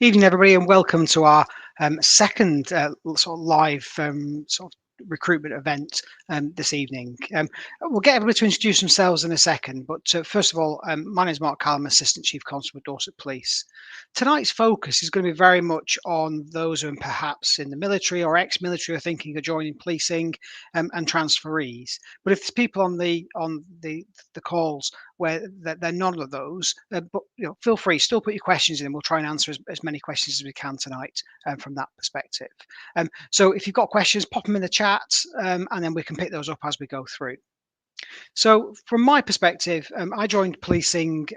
Evening, everybody, and welcome to our second sort of live sort of recruitment event this evening. We'll get everybody to introduce themselves in a second, but first of all, my name is Mark Callum, Assistant Chief Constable at Dorset Police. Tonight's focus is going to be very much on those who are perhaps in the military or ex-military are thinking of joining policing and transferees. But if there's people on the calls where they're none of those, but feel free, still put your questions in, and we'll try and answer as many questions as we can tonight from that perspective. So if you've got questions, pop them in the chat, and then we can pick those up as we go through. So from my perspective, I joined policing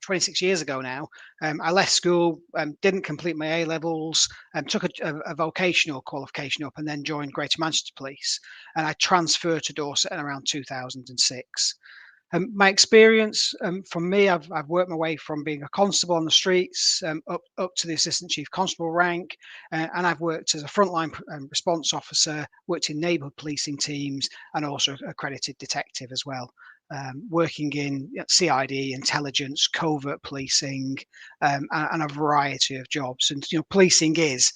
26 years ago now. I left school, didn't complete my A levels, took a vocational qualification up, and then joined Greater Manchester Police. And I transferred to Dorset in around 2006. My experience from me, I've worked my way from being a constable on the streets up to the assistant chief constable rank, and I've worked as a frontline response officer, worked in neighbourhood policing teams, and also accredited detective as well. Working in CID, intelligence, covert policing, and a variety of jobs. And policing is,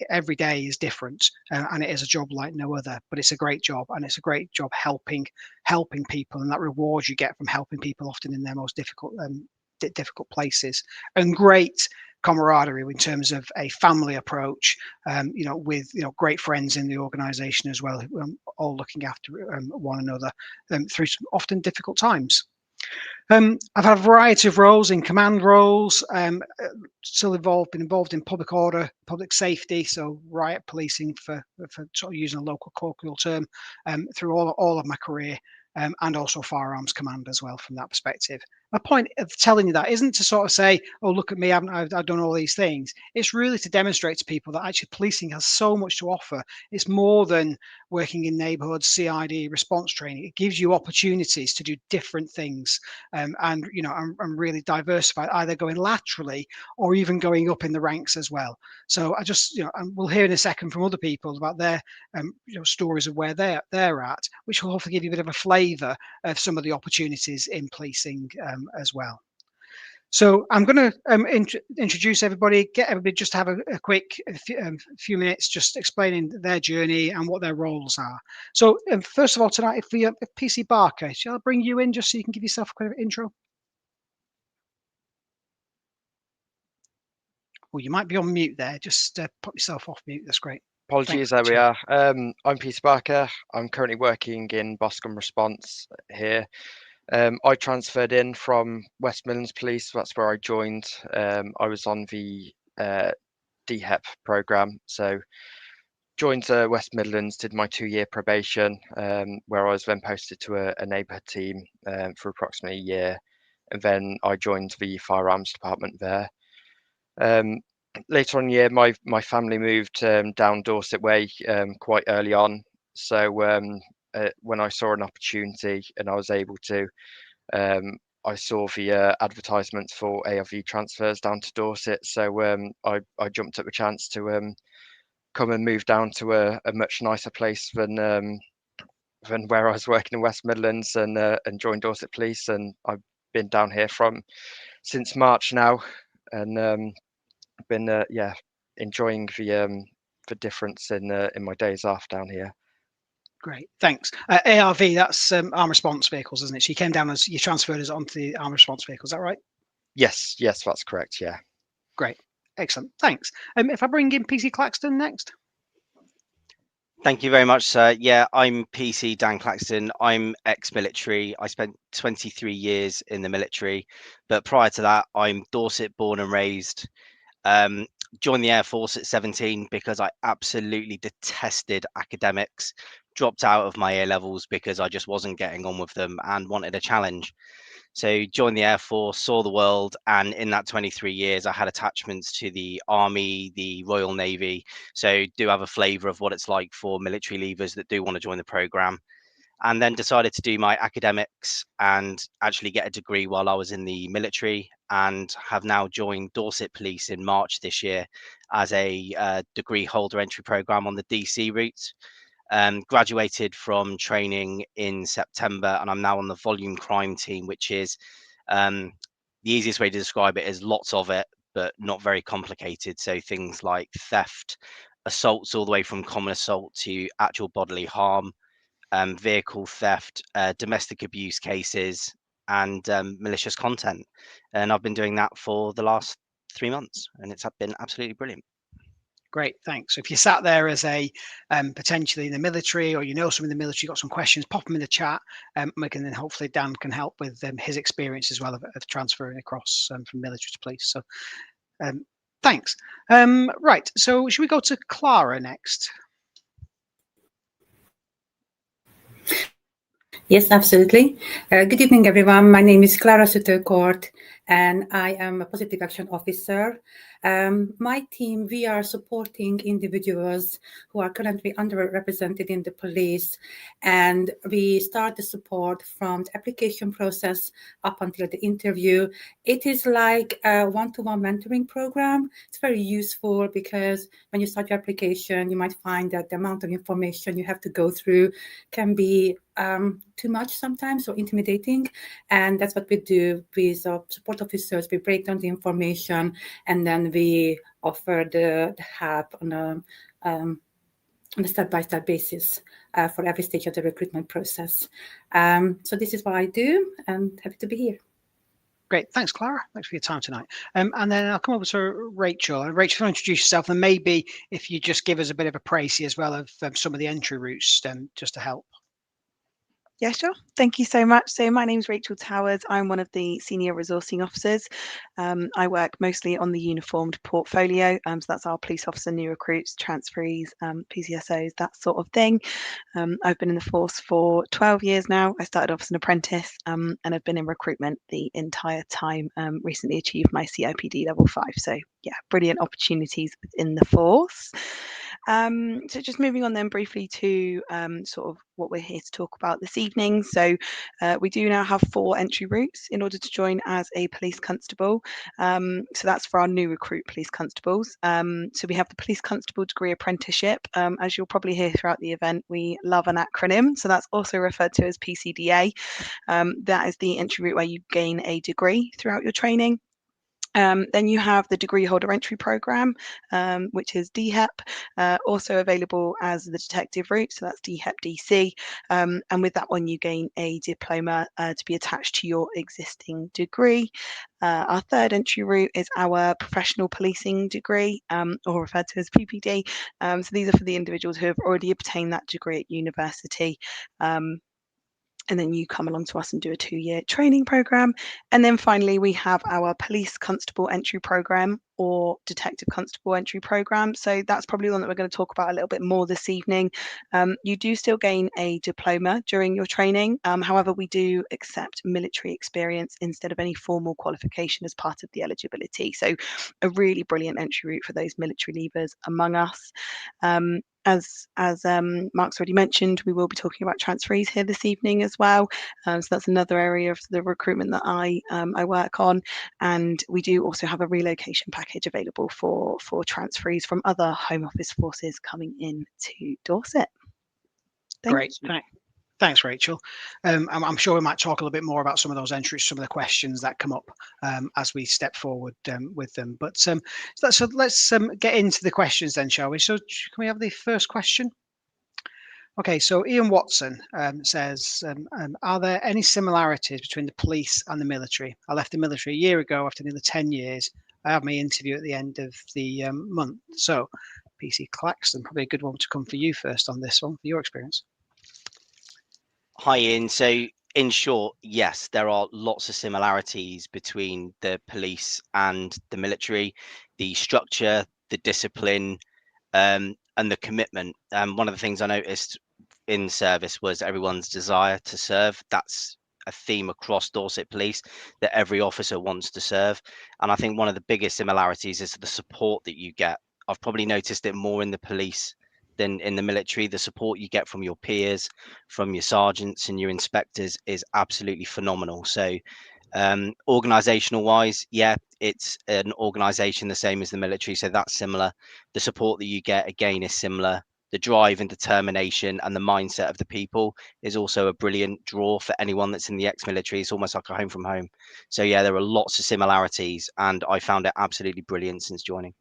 every day is different, and it is a job like no other. But it's a great job, and it's a great job helping people, and that reward you get from helping people, often in their most difficult places, and great camaraderie in terms of a family approach, with great friends in the organisation as well, all looking after one another through some often difficult times. I've had a variety of roles in command roles, still been involved in public order, public safety, so riot policing for sort of using a local colloquial term, through all of my career, and also firearms command as well from that perspective. My point of telling you that isn't to sort of say, oh, look at me, I've done all these things. It's really to demonstrate to people that actually policing has so much to offer. It's more than working in neighbourhoods, CID, response training. It gives you opportunities to do different things, and really diversified, either going laterally or even going up in the ranks as well. So I just, and we'll hear in a second from other people about their stories of where they're at, which will hopefully give you a bit of a flavour of some of the opportunities in policing as well. So I'm going to introduce everybody, get everybody just to have a quick few minutes just explaining their journey and what their roles are. So first of all tonight, if PC Barker, shall I bring you in just so you can give yourself a quick intro? Well, you might be on mute there. Just put yourself off mute. That's great. Apologies, there we are. I'm Peter Barker. I'm currently working in Boscombe Response here. I transferred in from West Midlands Police. That's where I joined. I was on the DHEP programme. So joined West Midlands, did my 2-year probation, where I was then posted to a neighbourhood team for approximately a year. And then I joined the firearms department there. Later on in the year, my family moved down Dorset Way quite early on. So when I saw an opportunity and I was able to, I saw the advertisements for ARV transfers down to Dorset. So I jumped at the chance to come and move down to a much nicer place than where I was working in West Midlands, and joined Dorset Police. And I've been down here since March now, and been enjoying the difference in my days off down here. Great, thanks. ARV, that's armed response vehicles, isn't it? So you came down as you transferred us onto the armed response vehicles. Is that right? Yes, that's correct. Yeah. Great, excellent, thanks. If I bring in PC Claxton next. Thank you very much, sir. Yeah, I'm PC Dan Claxton. I'm ex-military. I spent 23 years in the military, but prior to that, I'm Dorset born and raised. Joined the Air Force at 17 because I absolutely detested academics. Dropped out of my A levels because I just wasn't getting on with them and wanted a challenge. So joined the Air Force, saw the world, and in that 23 years, I had attachments to the Army, the Royal Navy. So do have a flavour of what it's like for military leavers that do want to join the programme. And then decided to do my academics and actually get a degree while I was in the military, and have now joined Dorset Police in March this year as a degree holder entry programme on the DC route. Graduated from training in September, and I'm now on the volume crime team, which is the easiest way to describe it is lots of it, but not very complicated. So things like theft, assaults, all the way from common assault to actual bodily harm, vehicle theft, domestic abuse cases, and malicious content. And I've been doing that for the last 3 months, and it's been absolutely brilliant. Great, thanks. So if you sat there as a potentially in the military, or you know someone in the military, got some questions, pop them in the chat. We can then hopefully Dan can help with his experience as well of transferring across from military to police. So thanks. Right, so should we go to Clara next? Yes, absolutely. Good evening, everyone. My name is Clara Sutercourt, and I am a Positive Action Officer. My team, we are supporting individuals who are currently underrepresented in the police, and we start the support from the application process up until the interview. It is like a one-to-one mentoring program. It's very useful because when you start your application, you might find that the amount of information you have to go through can be too much sometimes or intimidating, and that's what we do with our support officers. We break down the information and then we offer the help on a step-by-step basis for every stage of the recruitment process. So this is what I do, and happy to be here. Great, thanks, Clara. Thanks for your time tonight. And then I'll come over to Rachel. And Rachel, if you want to introduce yourself, and maybe if you just give us a bit of a précis as well of some of the entry routes, just to help. Yeah, sure. Thank you so much. So my name is Rachel Towers. I'm one of the senior resourcing officers. I work mostly on the uniformed portfolio. So that's our police officer, new recruits, transferees, PCSOs, that sort of thing. I've been in the force for 12 years now. I started off as an apprentice and I've been in recruitment the entire time. Recently achieved my CIPD level 5. So yeah, brilliant opportunities within the force. So just moving on then briefly to sort of what we're here to talk about this evening. So we do now have 4 entry routes in order to join as a police constable. So that's for our new recruit police constables. So we have the police constable degree apprenticeship. As you'll probably hear throughout the event, we love an acronym. So that's also referred to as PCDA. That is the entry route where you gain a degree throughout your training. Then you have the degree holder entry program, which is DHEP, also available as the detective route, so that's DHEP DC. And with that one, you gain a diploma to be attached to your existing degree. Our third entry route is our professional policing degree, or referred to as PPD. So these are for the individuals who have already obtained that degree at university. And then you come along to us and do a 2-year training program. And then finally, we have our police constable entry program or detective constable entry program. So that's probably the one that we're going to talk about a little bit more this evening. You do still gain a diploma during your training. However, we do accept military experience instead of any formal qualification as part of the eligibility. So a really brilliant entry route for those military leavers among us. As Mark's already mentioned, we will be talking about transferees here this evening as well. So that's another area of the recruitment that I work on. And we do also have a relocation package available for transferees from other Home Office forces coming in to Dorset. Great, thanks, Rachel. I'm sure we might talk a little bit more about some of those entries, some of the questions that come up as we step forward with them. But so let's get into the questions then, shall we? So can we have the first question? Okay, so Ian Watson says, are there any similarities between the police and the military? I left the military a year ago after nearly 10 years. I have my interview at the end of the month. So PC Claxton, probably a good one to come for you first on this one, for your experience. Hi, Ian. So in short, yes, there are lots of similarities between the police and the military. The structure, the discipline, and the commitment. One of the things I noticed in service was everyone's desire to serve. That's a theme across Dorset Police, that every officer wants to serve. And I think one of the biggest similarities is the support that you get. I've probably noticed it more in the police than in the military. The support you get from your peers, from your sergeants and your inspectors is absolutely phenomenal. So organizational wise, yeah, it's an organization the same as the military, so that's similar. The support that you get again is similar. the drive and determination and the mindset of the people is also a brilliant draw for anyone that's in the ex-military. It's almost like a home from home. So yeah, there are lots of similarities, and I found it absolutely brilliant since joining.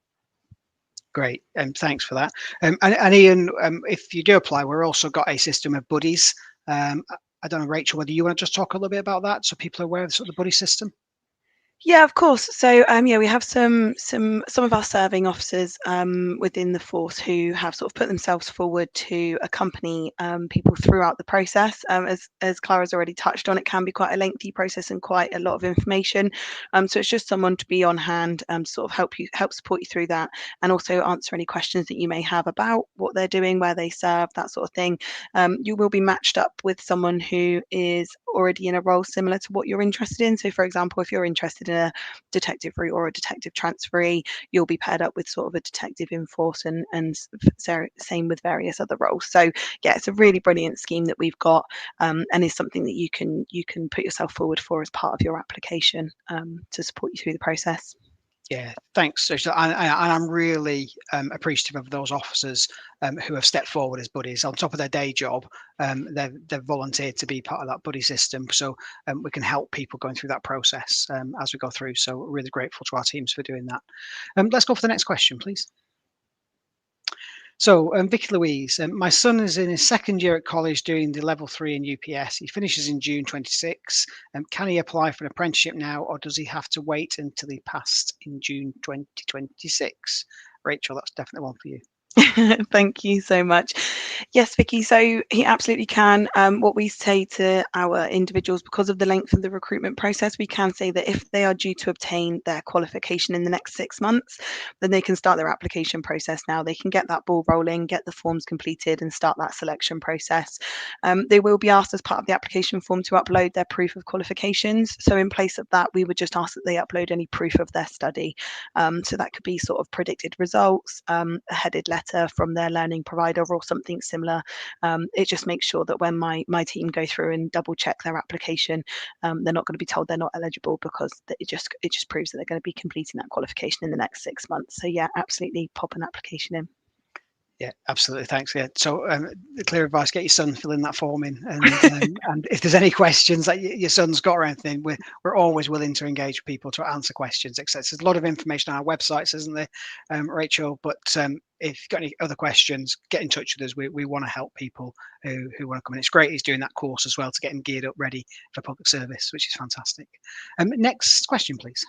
Great, thanks for that. And Ian, if you do apply, we've also got a system of buddies. I don't know, Rachel, whether you want to just talk a little bit about that so people are aware of sort of the buddy system. Yeah, of course. So yeah, we have some of our serving officers within the force who have sort of put themselves forward to accompany people throughout the process. As Clara's already touched on, it can be quite a lengthy process and quite a lot of information. So it's just someone to be on hand, sort of help support you through that, and also answer any questions that you may have about what they're doing, where they serve, that sort of thing. You will be matched up with someone who is already in a role similar to what you're interested in. So for example, if you're interested in a detective route or a detective transferee, you'll be paired up with sort of a detective in force, and same with various other roles. So yeah, it's a really brilliant scheme that we've got, and is something that you can put yourself forward for as part of your application, to support you through the process. Yeah, thanks. And I'm really appreciative of those officers who have stepped forward as buddies on top of their day job. They've volunteered to be part of that buddy system, so we can help people going through that process as we go through. So we're really grateful to our teams for doing that. Let's go for the next question, please. So, Vicky Louise, my son is in his second year at college doing the level 3 in UPS. He finishes in June 26. Can he apply for an apprenticeship now, or does he have to wait until he passed in June 2026? Rachel, that's definitely one for you. Thank you so much. Yes, Vicky, so he absolutely can. What we say to our individuals, because of the length of the recruitment process, we can say that if they are due to obtain their qualification in the next 6 months, then they can start their application process now. They can get that ball rolling, get the forms completed, and start that selection process. They will be asked as part of the application form to upload their proof of qualifications. So in place of that, we would just ask that they upload any proof of their study. So that could be sort of predicted results, a headed letter from their learning provider or something similar. It just makes sure that when my team go through and double check their application, they're not going to be told they're not eligible, because it just proves that they're going to be completing that qualification in the next 6 months. So yeah, absolutely pop an application in. Yeah, absolutely. Thanks. Yeah. So the clear advice: get your son filling that form in, and if there's any questions that your son's got or anything, we're always willing to engage people to answer questions. Etc. There's a lot of information on our websites, isn't there, Rachel? But if you've got any other questions, get in touch with us. We want to help people who want to come in. It's great he's doing that course as well to get him geared up, ready for public service, which is fantastic. Next question, please.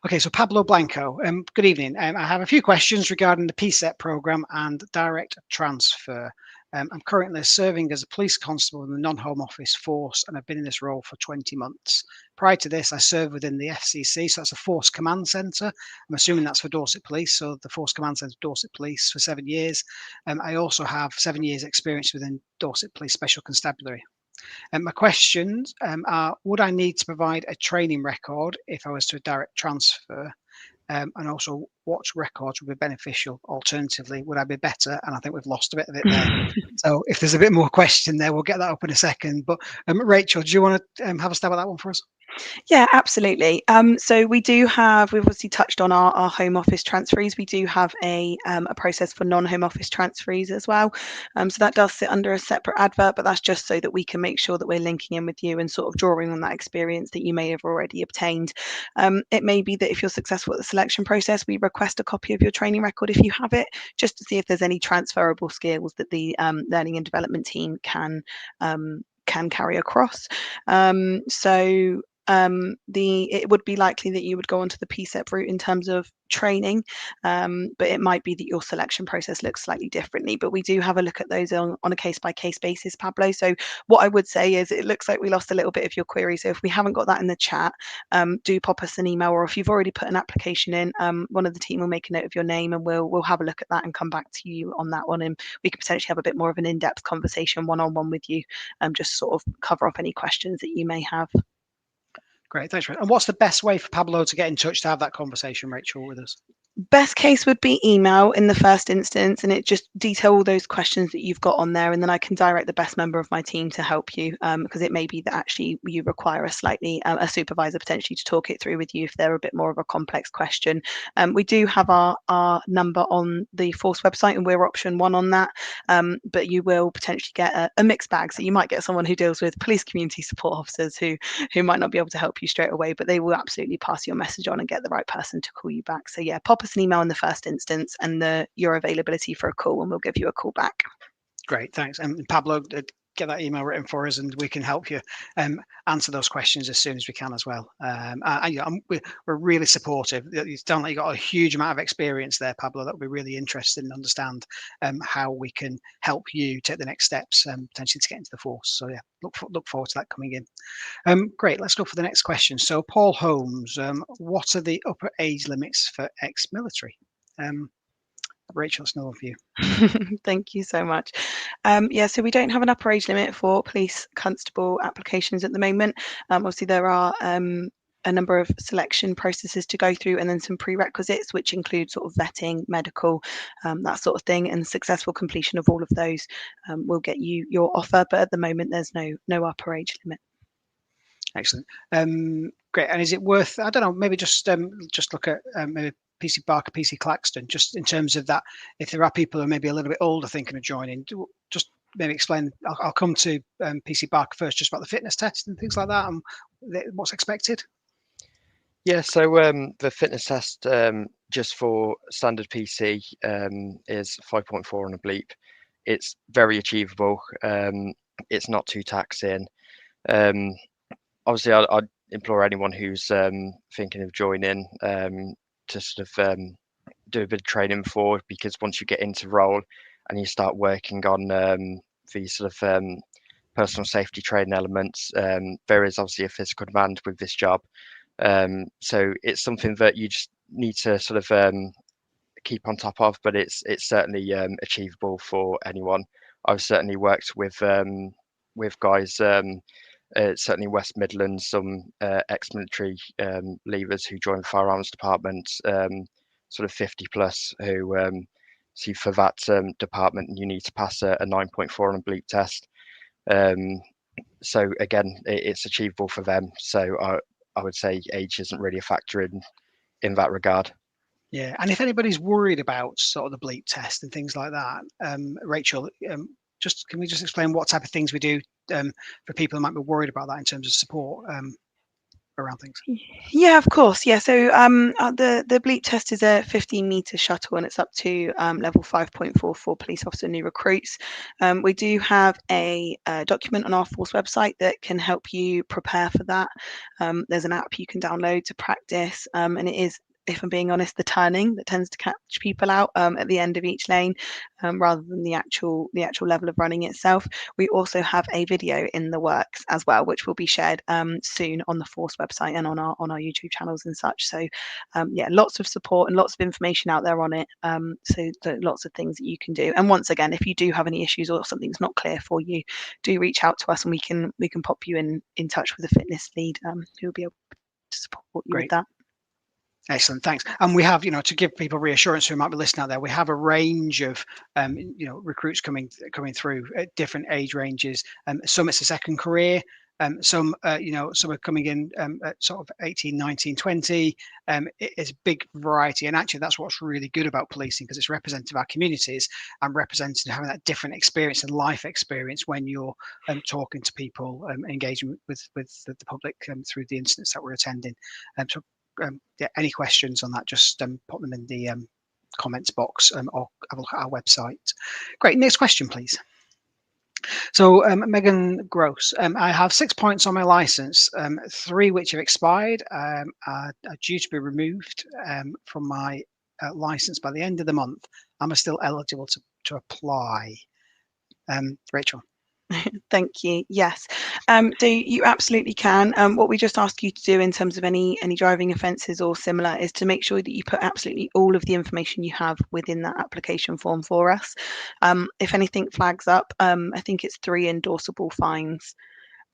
Okay, so Pablo Blanco, good evening. I have a few questions regarding the PSET program and direct transfer. I'm currently serving as a police constable in the non-home office force, and I've been in this role for 20 months. Prior to this, I served within the FCC, so that's a Force Command Centre. I'm assuming that's for Dorset Police, so the Force Command Centre, Dorset Police, for 7 years. I also have 7 years experience within Dorset Police Special Constabulary. My questions are: would I need to provide a training record if I was to direct transfer? And also, what records would be beneficial? Alternatively, would I be better? And I think we've lost a bit of it there. So if there's a bit more question there, we'll get that up in a second. But Rachel, do you want to have a stab at that one for us? Yeah, absolutely. So we've obviously touched on our home office transferees. We do have a process for non-home office transferees as well. So that does sit under a separate advert, but that's just so that we can make sure that we're linking in with you and sort of drawing on that experience that you may have already obtained. It may be that if you're successful at the selection process, we request a copy of your training record if you have it, just to see if there's any transferable skills that the learning and development team can carry across. It would be likely that you would go onto the PSEP route in terms of training, but it might be that your selection process looks slightly differently. But we do have a look at those on a case-by-case basis, Pablo. So what I would say is, it looks like we lost a little bit of your query. So if we haven't got that in the chat, do pop us an email, or if you've already put an application in, one of the team will make a note of your name, and we'll have a look at that and come back to you on that one, and we could potentially have a bit more of an in-depth conversation one-on-one with you, just sort of cover off any questions that you may have. Great, thanks. And what's the best way for Pablo to get in touch to have that conversation, Rachel, with us? Best case would be email in the first instance, and it just detail all those questions that you've got on there, and then I can direct the best member of my team to help you, because it may be that actually you require a supervisor potentially to talk it through with you if they're a bit more of a complex question. We do have our number on the Force website, and we're option 1 on that, but you will potentially get a mixed bag. So you might get someone who deals with police community support officers who might not be able to help you straight away, but they will absolutely pass your message on and get the right person to call you back. So yeah, pop us an email in the first instance and your availability for a call, and we'll give you a call back. Great, thanks. And Pablo, get that email written for us, and we can help you answer those questions as soon as we can as well. We're really supportive. You sound like you've got a huge amount of experience there, Pablo. That would be really interested and understand how we can help you take the next steps, potentially to get into the force. So yeah, look forward to that coming in. Great, let's go for the next question. So Paul Holmes, what are the upper age limits for ex-military? Rachel, it's another for you. Thank you so much. Yeah, so we don't have an upper age limit for police constable applications at the moment. Obviously, there are a number of selection processes to go through, and then some prerequisites, which include sort of vetting, medical, that sort of thing, and successful completion of all of those will get you your offer. But at the moment, there's no upper age limit. Excellent. Great. And is it worth, I don't know, maybe just look at maybe PC Barker, PC Claxton, just in terms of that, if there are people who are maybe a little bit older thinking of joining, just maybe explain, I'll come to PC Barker first, just about the fitness test and things like that, and what's expected. Yeah, so the fitness test just for standard PC is 5.4 on a bleep. It's very achievable. It's not too taxing. Obviously, I'd implore anyone who's thinking of joining to sort of do a bit of training before, because once you get into role and you start working on these sort of personal safety training elements, there is obviously a physical demand with this job. So it's something that you just need to sort of keep on top of, but it's certainly achievable for anyone. I've certainly worked with guys, certainly West Midlands, some ex-military leavers who joined the firearms department, sort of 50 plus, who see for that department you need to pass a 9.4 on a bleep test. So again, it's achievable for them. So I would say age isn't really a factor in that regard. Yeah, and if anybody's worried about sort of the bleep test and things like that, Rachel, can we just explain what type of things we do for people who might be worried about that in terms of support around things? Yeah, of course. Yeah, so the bleep test is a 15-meter shuttle, and it's up to level 5.4 for police officer new recruits. We do have a document on our Force website that can help you prepare for that. There's an app you can download to practice, and it is, if I'm being honest, the turning that tends to catch people out at the end of each lane, rather than the actual level of running itself. We also have a video in the works as well, which will be shared soon on the Force website and on our YouTube channels and such. So yeah, lots of support and lots of information out there on it. So lots of things that you can do. And once again, if you do have any issues or something's not clear for you, do reach out to us, and we can pop you in touch with a fitness lead who will be able to support you with that. Excellent, thanks. And we have, to give people reassurance who might be listening out there, we have a range of, recruits coming through at different age ranges. Some it's a second career. Some are coming in at sort of 18, 19, 20. It's a big variety, and actually that's what's really good about policing, because it's representative of our communities and representing having that different experience and life experience when you're talking to people, engaging with the public through the incidents that we're attending. Yeah, any questions on that, just put them in the comments box, or have a look at our website. Great, next question, please. So Megan Gross, I have 6 points on my license, 3 which have expired, are due to be removed from my license by the end of the month. Am I still eligible to apply? Rachel. Thank you. Yes, so you absolutely can. What we just ask you to do in terms of any driving offences or similar is to make sure that you put absolutely all of the information you have within that application form for us. If anything flags up, I think it's 3 endorsable fines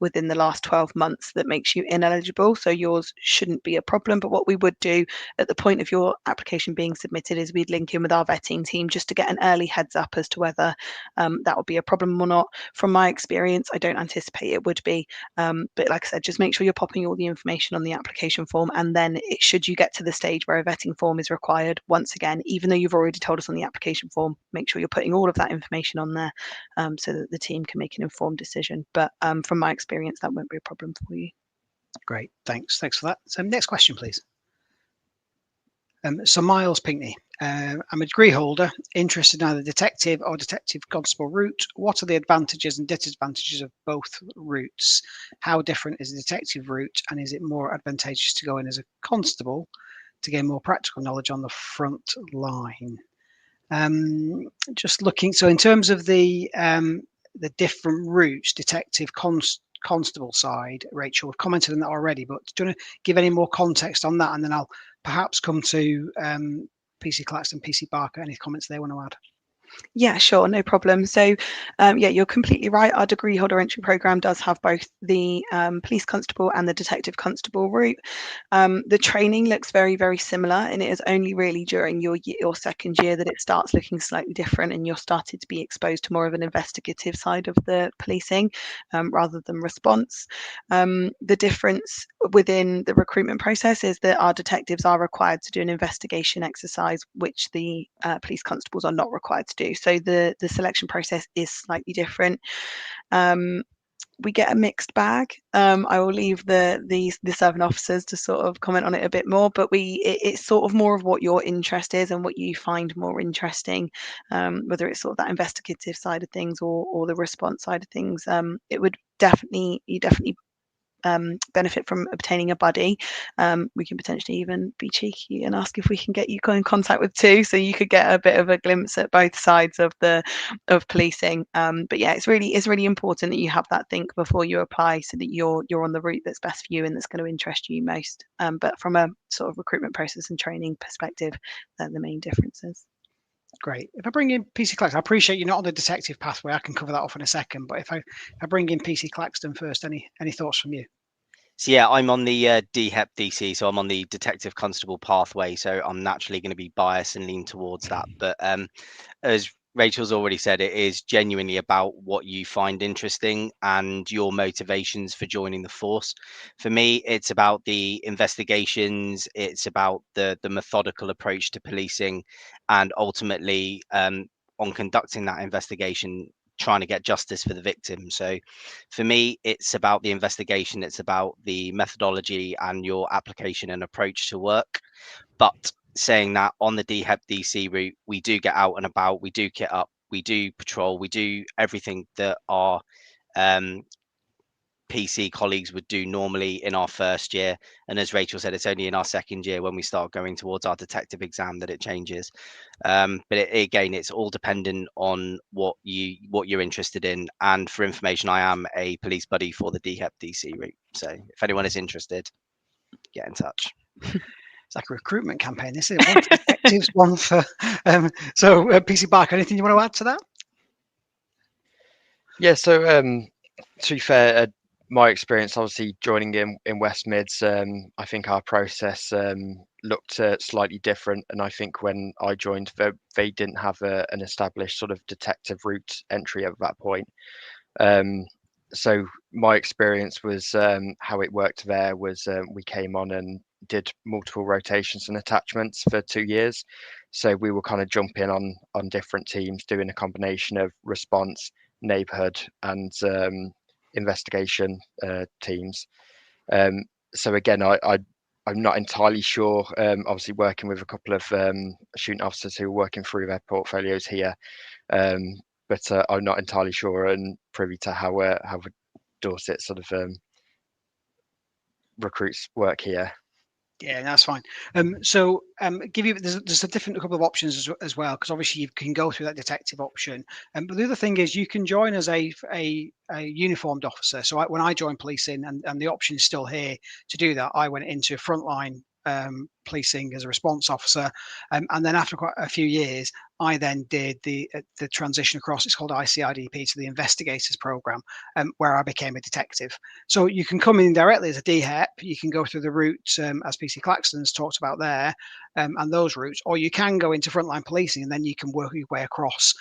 within the last 12 months that makes you ineligible. So yours shouldn't be a problem. But what we would do at the point of your application being submitted is we'd link in with our vetting team just to get an early heads up as to whether that would be a problem or not. From my experience, I don't anticipate it would be. But like I said, just make sure you're popping all the information on the application form, and then should you get to the stage where a vetting form is required, once again, even though you've already told us on the application form, make sure you're putting all of that information on there so that the team can make an informed decision. But from my experience, that won't be a problem for you. Great, thanks for that. So next question, please. So Miles Pinkney, I'm a degree holder, interested in either detective or detective constable route. What are the advantages and disadvantages of both routes? How different is the detective route, and is it more advantageous to go in as a constable to gain more practical knowledge on the front line? Just looking, so in terms of the different routes, detective constable side, Rachel, we've commented on that already, but do you want to give any more context on that, and then I'll perhaps come to PC Claxton, PC Barker, any comments they want to add? Yeah, sure, no problem. So, yeah, you're completely right. Our degree holder entry programme does have both the police constable and the detective constable route. The training looks very, very similar, and it is only really during your second year that it starts looking slightly different, and you're started to be exposed to more of an investigative side of the policing rather than response. The difference within the recruitment process is that our detectives are required to do an investigation exercise, which the police constables are not required to do. So the selection process is slightly different. We get a mixed bag. I will leave the serving officers to sort of comment on it a bit more, but it's sort of more of what your interest is and what you find more interesting, whether it's sort of that investigative side of things or the response side of things. It would definitely benefit from obtaining a buddy. We can potentially even be cheeky and ask if we can get you in contact with two, so you could get a bit of a glimpse at both sides of policing. But yeah, it's really important that you have that think before you apply, so that you're on the route that's best for you and that's going to interest you most. But from a sort of recruitment process and training perspective, they're the main differences. Great. If I bring in PC Claxton, I appreciate you're not on the detective pathway. I can cover that off in a second. But if I bring in PC Claxton first, any thoughts from you? So yeah, I'm on the DHEP DC, so I'm on the detective constable pathway. So I'm naturally going to be biased and lean towards that. But as Rachel's already said, it is genuinely about what you find interesting and your motivations for joining the force. For me, it's about the investigations, it's about the methodical approach to policing, and ultimately on conducting that investigation, trying to get justice for the victim. So for me, it's about the investigation, it's about the methodology and your application and approach to work. But saying that, on the DHEP DC route, we do get out and about, we do kit up, we do patrol, we do everything that our PC colleagues would do normally in our first year. And as Rachel said, it's only in our second year, when we start going towards our detective exam, that it changes. But again, it's all dependent on what you're interested in. And for information, I am a police buddy for the DHEP DC route. So if anyone is interested, get in touch. It's like a recruitment campaign. This is one for detectives, one for so PC Barker. Anything you want to add to that? Yeah. So to be fair, my experience, obviously joining in West Mids, I think our process looked slightly different, and I think when I joined, they didn't have an established sort of detective route entry at that point. So my experience was how it worked there was we came on and did multiple rotations and attachments for 2 years. So we were kind of jumping on different teams, doing a combination of response, neighborhood, and investigation teams. So again, I'm not entirely sure. Obviously, working with a couple of shooting officers who are working through their portfolios here, but I'm not entirely sure and privy to how the Dorset sort of recruits work here. Yeah, that's fine. So give you there's a couple of options as well, because obviously you can go through that detective option. But the other thing is you can join as a uniformed officer. So when I joined policing, and the option is still here to do that, I went into frontline policing as a response officer, and then after quite a few years, I then did the transition across. It's called ICIDP, to the investigators program, where I became a detective. So you can come in directly as a DHEP. You can go through the route as PC Claxton's talked about there, and those routes, or you can go into frontline policing, and then you can work your way across.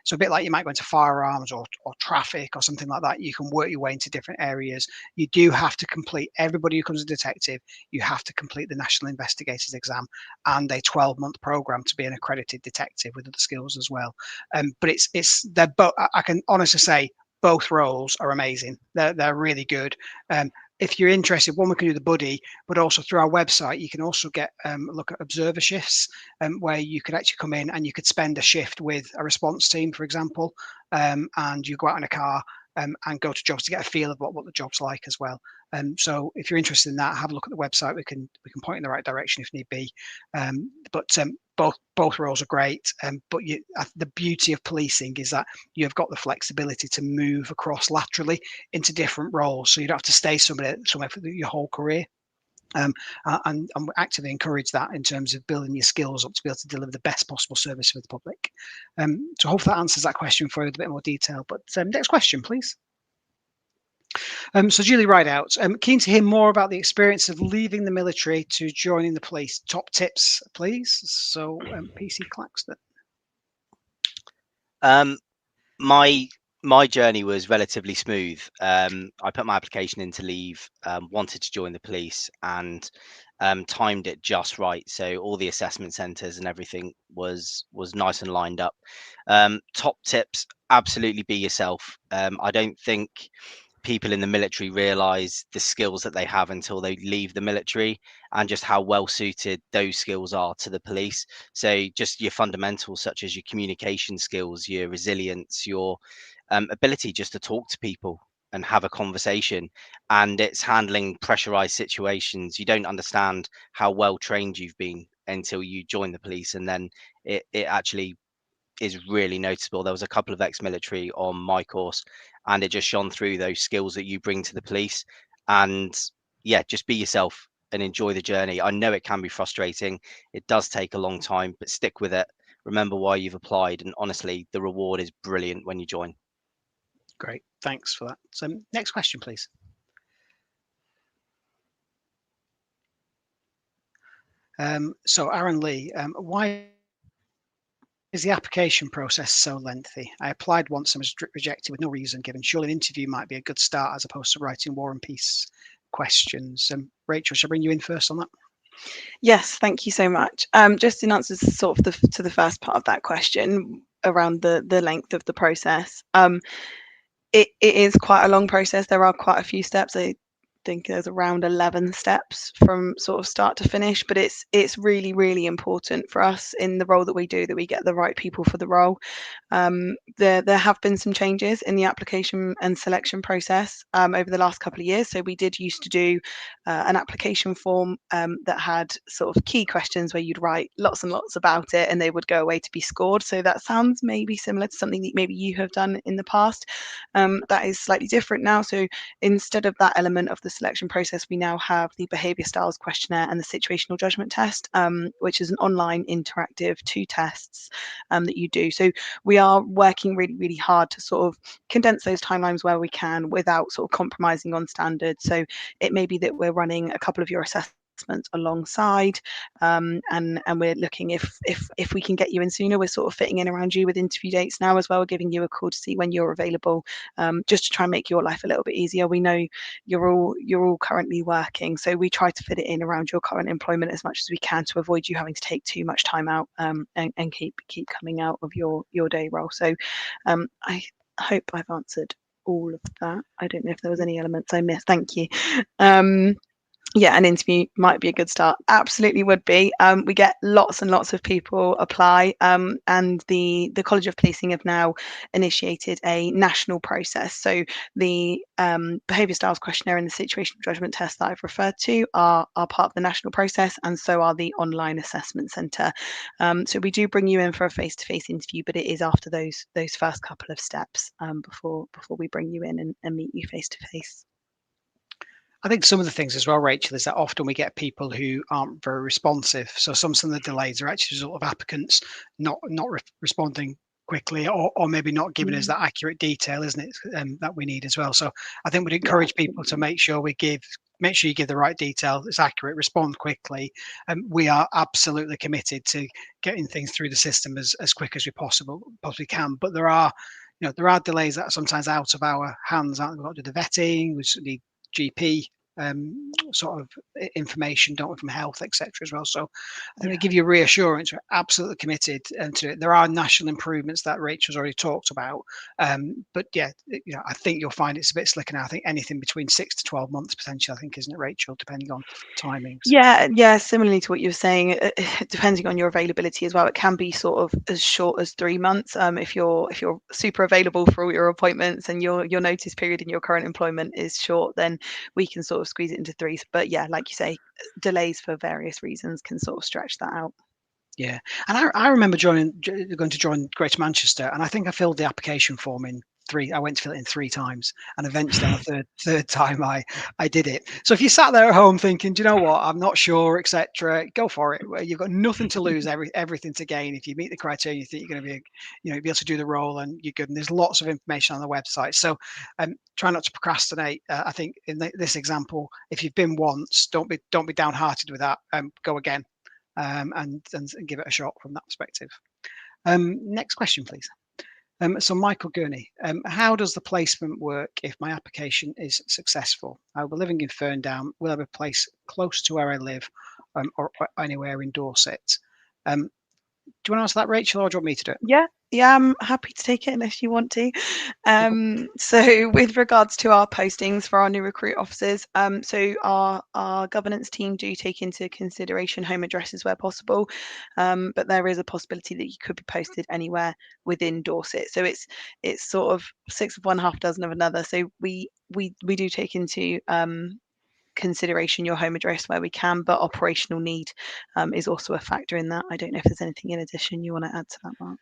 So a bit like you might go into firearms or traffic or something like that. You can work your way into different areas. You do have to complete, everybody who comes as a detective, you have to complete the National Investigators exam and a 12-month program to be an accredited detective with other skills as well. But they're both, I can honestly say, both roles are amazing. They're really good. If you're interested, one, we can do the buddy, but also through our website, you can also get look at observer shifts, where you could actually come in and you could spend a shift with a response team, for example, and you go out in a car and go to jobs to get a feel of what the job's like as well. So if you're interested in that, have a look at the website. We can point in the right direction if need be. Both roles are great. But the beauty of policing is that you've got the flexibility to move across laterally into different roles, so you don't have to stay somewhere for your whole career. And we actively encourage that in terms of building your skills up to be able to deliver the best possible service for the public. So hopefully that answers that question for you with a bit more detail. But next question, please. So Julie Rideout, keen to hear more about the experience of leaving the military to joining the police. Top tips, please. So PC Claxton. My journey was relatively smooth. I put my application in to leave, wanted to join the police, and timed it just right. So all the assessment centres and everything was nice and lined up. Top tips: absolutely be yourself. I don't think people in the military realize the skills that they have until they leave the military, and just how well suited those skills are to the police. So just your fundamentals, such as your communication skills, your resilience, your ability just to talk to people and have a conversation, and it's handling pressurized situations. You don't understand how well trained you've been until you join the police, and then it actually is really noticeable. There was a couple of ex-military on my course, and it just shone through those skills that you bring to the police. And yeah, just be yourself and enjoy the journey. I know it can be frustrating. It does take a long time, but stick with it. Remember why you've applied, and honestly, the reward is brilliant when you join. Great, thanks for that. So next question, please. So Aaron Lee, why is the application process so lengthy? I applied once and was rejected with no reason given. Surely an interview might be a good start as opposed to writing war and peace questions. Rachel, shall I bring you in first on that? Yes, thank you so much. Just in answer to sort of to the first part of that question around the length of the process, it is quite a long process. There are quite a few steps. I think there's around 11 steps from sort of start to finish, but it's really, really important for us in the role that we do that we get the right people for the role. There have been some changes in the application and selection process over the last couple of years. So we did used to do an application form that had sort of key questions where you'd write lots and lots about it and they would go away to be scored. So that sounds maybe similar to something that maybe you have done in the past. That is slightly different now. So instead of that element of the selection process, we now have the behaviour styles questionnaire and the situational judgment test, which is an online interactive 2 tests that you do. So we are working really, really hard to sort of condense those timelines where we can without sort of compromising on standards. So it may be that we're running a couple of your assessments alongside, and we're looking if we can get you in sooner. We're sort of fitting in around you with interview dates now as well, giving you a call to see when you're available, just to try and make your life a little bit easier. We know you're all currently working, so we try to fit it in around your current employment as much as we can to avoid you having to take too much time out and keep coming out of your day role. So I hope I've answered all of that. I don't know if there was any elements I missed. Thank you. Yeah, an interview might be a good start. Absolutely would be. We get lots and lots of people apply, and the College of Policing have now initiated a national process. So the behaviour styles questionnaire and the situational judgment test that I've referred to are part of the national process, and so are the online assessment centre. So we do bring you in for a face-to-face interview, but it is after those first couple of steps before we bring you in and meet you face-to-face. I think some of the things as well, Rachel, is that often we get people who aren't very responsive. So some of the delays are actually a result of applicants not responding quickly, or maybe not giving us that accurate detail, isn't it? That we need as well. So I think we'd encourage people to make sure you give the right detail, it's accurate, respond quickly. And we are absolutely committed to getting things through the system as quick as we possibly can. But there are delays that are sometimes out of our hands. We've got to do the vetting, we need GP sort of information, don't we, from health, etc. as well. So I think we give you reassurance. We're absolutely committed to it. There are national improvements that Rachel's already talked about, but yeah, I think you'll find it's a bit slicker now. I think anything between 6 to 12 months potentially, I think, isn't it, Rachel, depending on timings? Yeah, similarly to what you were saying, depending on your availability as well, it can be sort of as short as 3 months. If you're super available for all your appointments and your notice period in your current employment is short, then we can sort of squeeze it into 3. But yeah, like you say, delays for various reasons can sort of stretch that out. Yeah, and I remember going to join Greater Manchester, and I think I filled the application form in 3. I went to fill it in 3 times, and eventually on the third time I did it. So if you sat there at home thinking, do you know what, I'm not sure, etc., go for it. You've got nothing to lose, everything to gain. If you meet the criteria, you think you're going to be, be able to do the role, and you're good. And there's lots of information on the website. So try not to procrastinate. I think in this example, if you've been once, don't be downhearted with that. Go again. And give it a shot from that perspective. Next question, please. So Michael Gurney, how does the placement work if my application is successful? I will be living in Ferndown. Will I have a place close to where I live, or anywhere in Dorset? Do you want to answer that, Rachel, or do you want me to do it? Yeah, I'm happy to take it unless you want to. So with regards to our postings for our new recruit officers, so our governance team do take into consideration home addresses where possible, but there is a possibility that you could be posted anywhere within Dorset. So it's sort of 6 of one, half a dozen of another. So we do take into consideration your home address where we can, but operational need is also a factor in that. I don't know if there's anything in addition you want to add to that, Mark.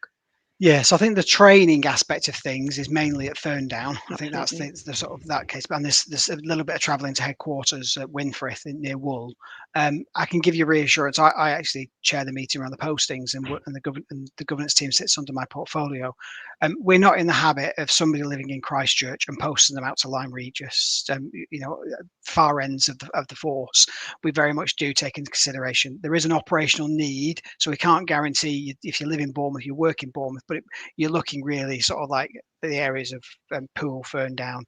Yeah, so I think the training aspect of things is mainly at Ferndown. I think that's the sort of that case. But and there's a little bit of travelling to headquarters at Winfrith near Wool. I can give you reassurance. I actually chair the meeting around the postings, and the governance team sits under my portfolio. We're not in the habit of somebody living in Christchurch and posting them out to Lyme Regis, far ends of the force. We very much do take into consideration there is an operational need, so we can't guarantee if you live in Bournemouth, you work in Bournemouth, but you're looking really sort of like the areas of Poole, Ferndown,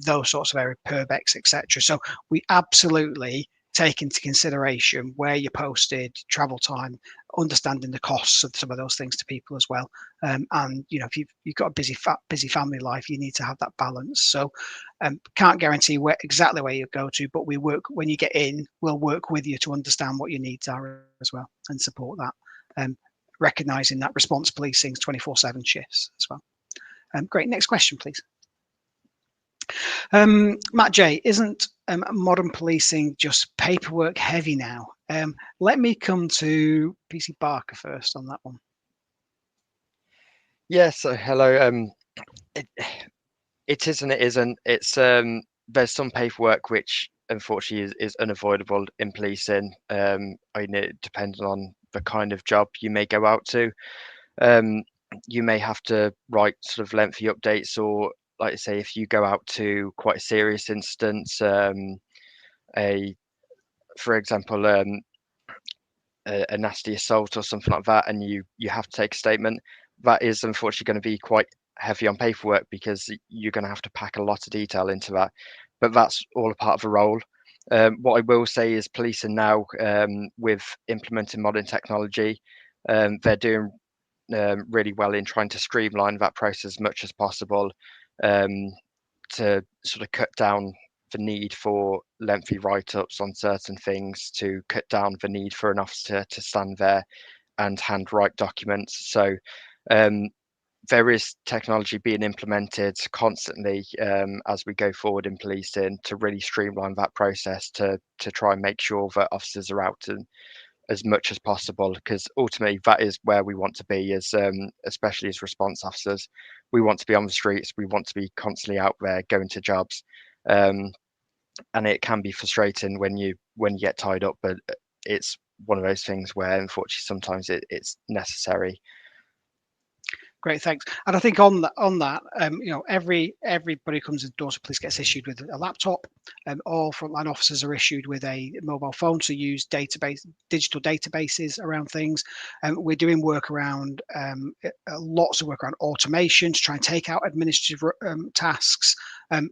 those sorts of areas, Purbeck, etc. So we absolutely take into consideration where you're posted, travel time, understanding the costs of some of those things to people as well. And if you've got a busy family life, you need to have that balance. So can't guarantee exactly where you go to, but we work when you get in. We'll work with you to understand what your needs are as well and support that. Recognizing that response policing is 24/7 shifts as well. Great. Next question, please. Matt J, isn't modern policing just paperwork heavy now? Let me come to PC Barker first on that one. Yeah, so hello. It is and it isn't. It's there's some paperwork which unfortunately is unavoidable in policing. It depends on the kind of job you may go out to. You may have to write sort of lengthy updates, or like I say, if you go out to quite a serious instance, for example, a nasty assault or something like that, and you have to take a statement, that is unfortunately going to be quite heavy on paperwork because you're going to have to pack a lot of detail into that. But that's all a part of the role. What I will say is policing now, with implementing modern technology, they're doing really well in trying to streamline that process as much as possible, to sort of cut down the need for lengthy write-ups on certain things, to cut down the need for an officer to stand there and handwrite documents. So there is technology being implemented constantly as we go forward in policing to really streamline that process, to try and make sure that officers are out and as much as possible, because ultimately that is where we want to be, as especially as response officers. We want to be on the streets, we want to be constantly out there going to jobs. it can be frustrating when you get tied up, but it's one of those things where unfortunately sometimes it's necessary. Great, thanks. And I think on that, everybody who comes to Dorset Police gets issued with a laptop. All frontline officers are issued with a mobile phone to use digital databases around things. We're doing work around lots of work around automation to try and take out administrative tasks.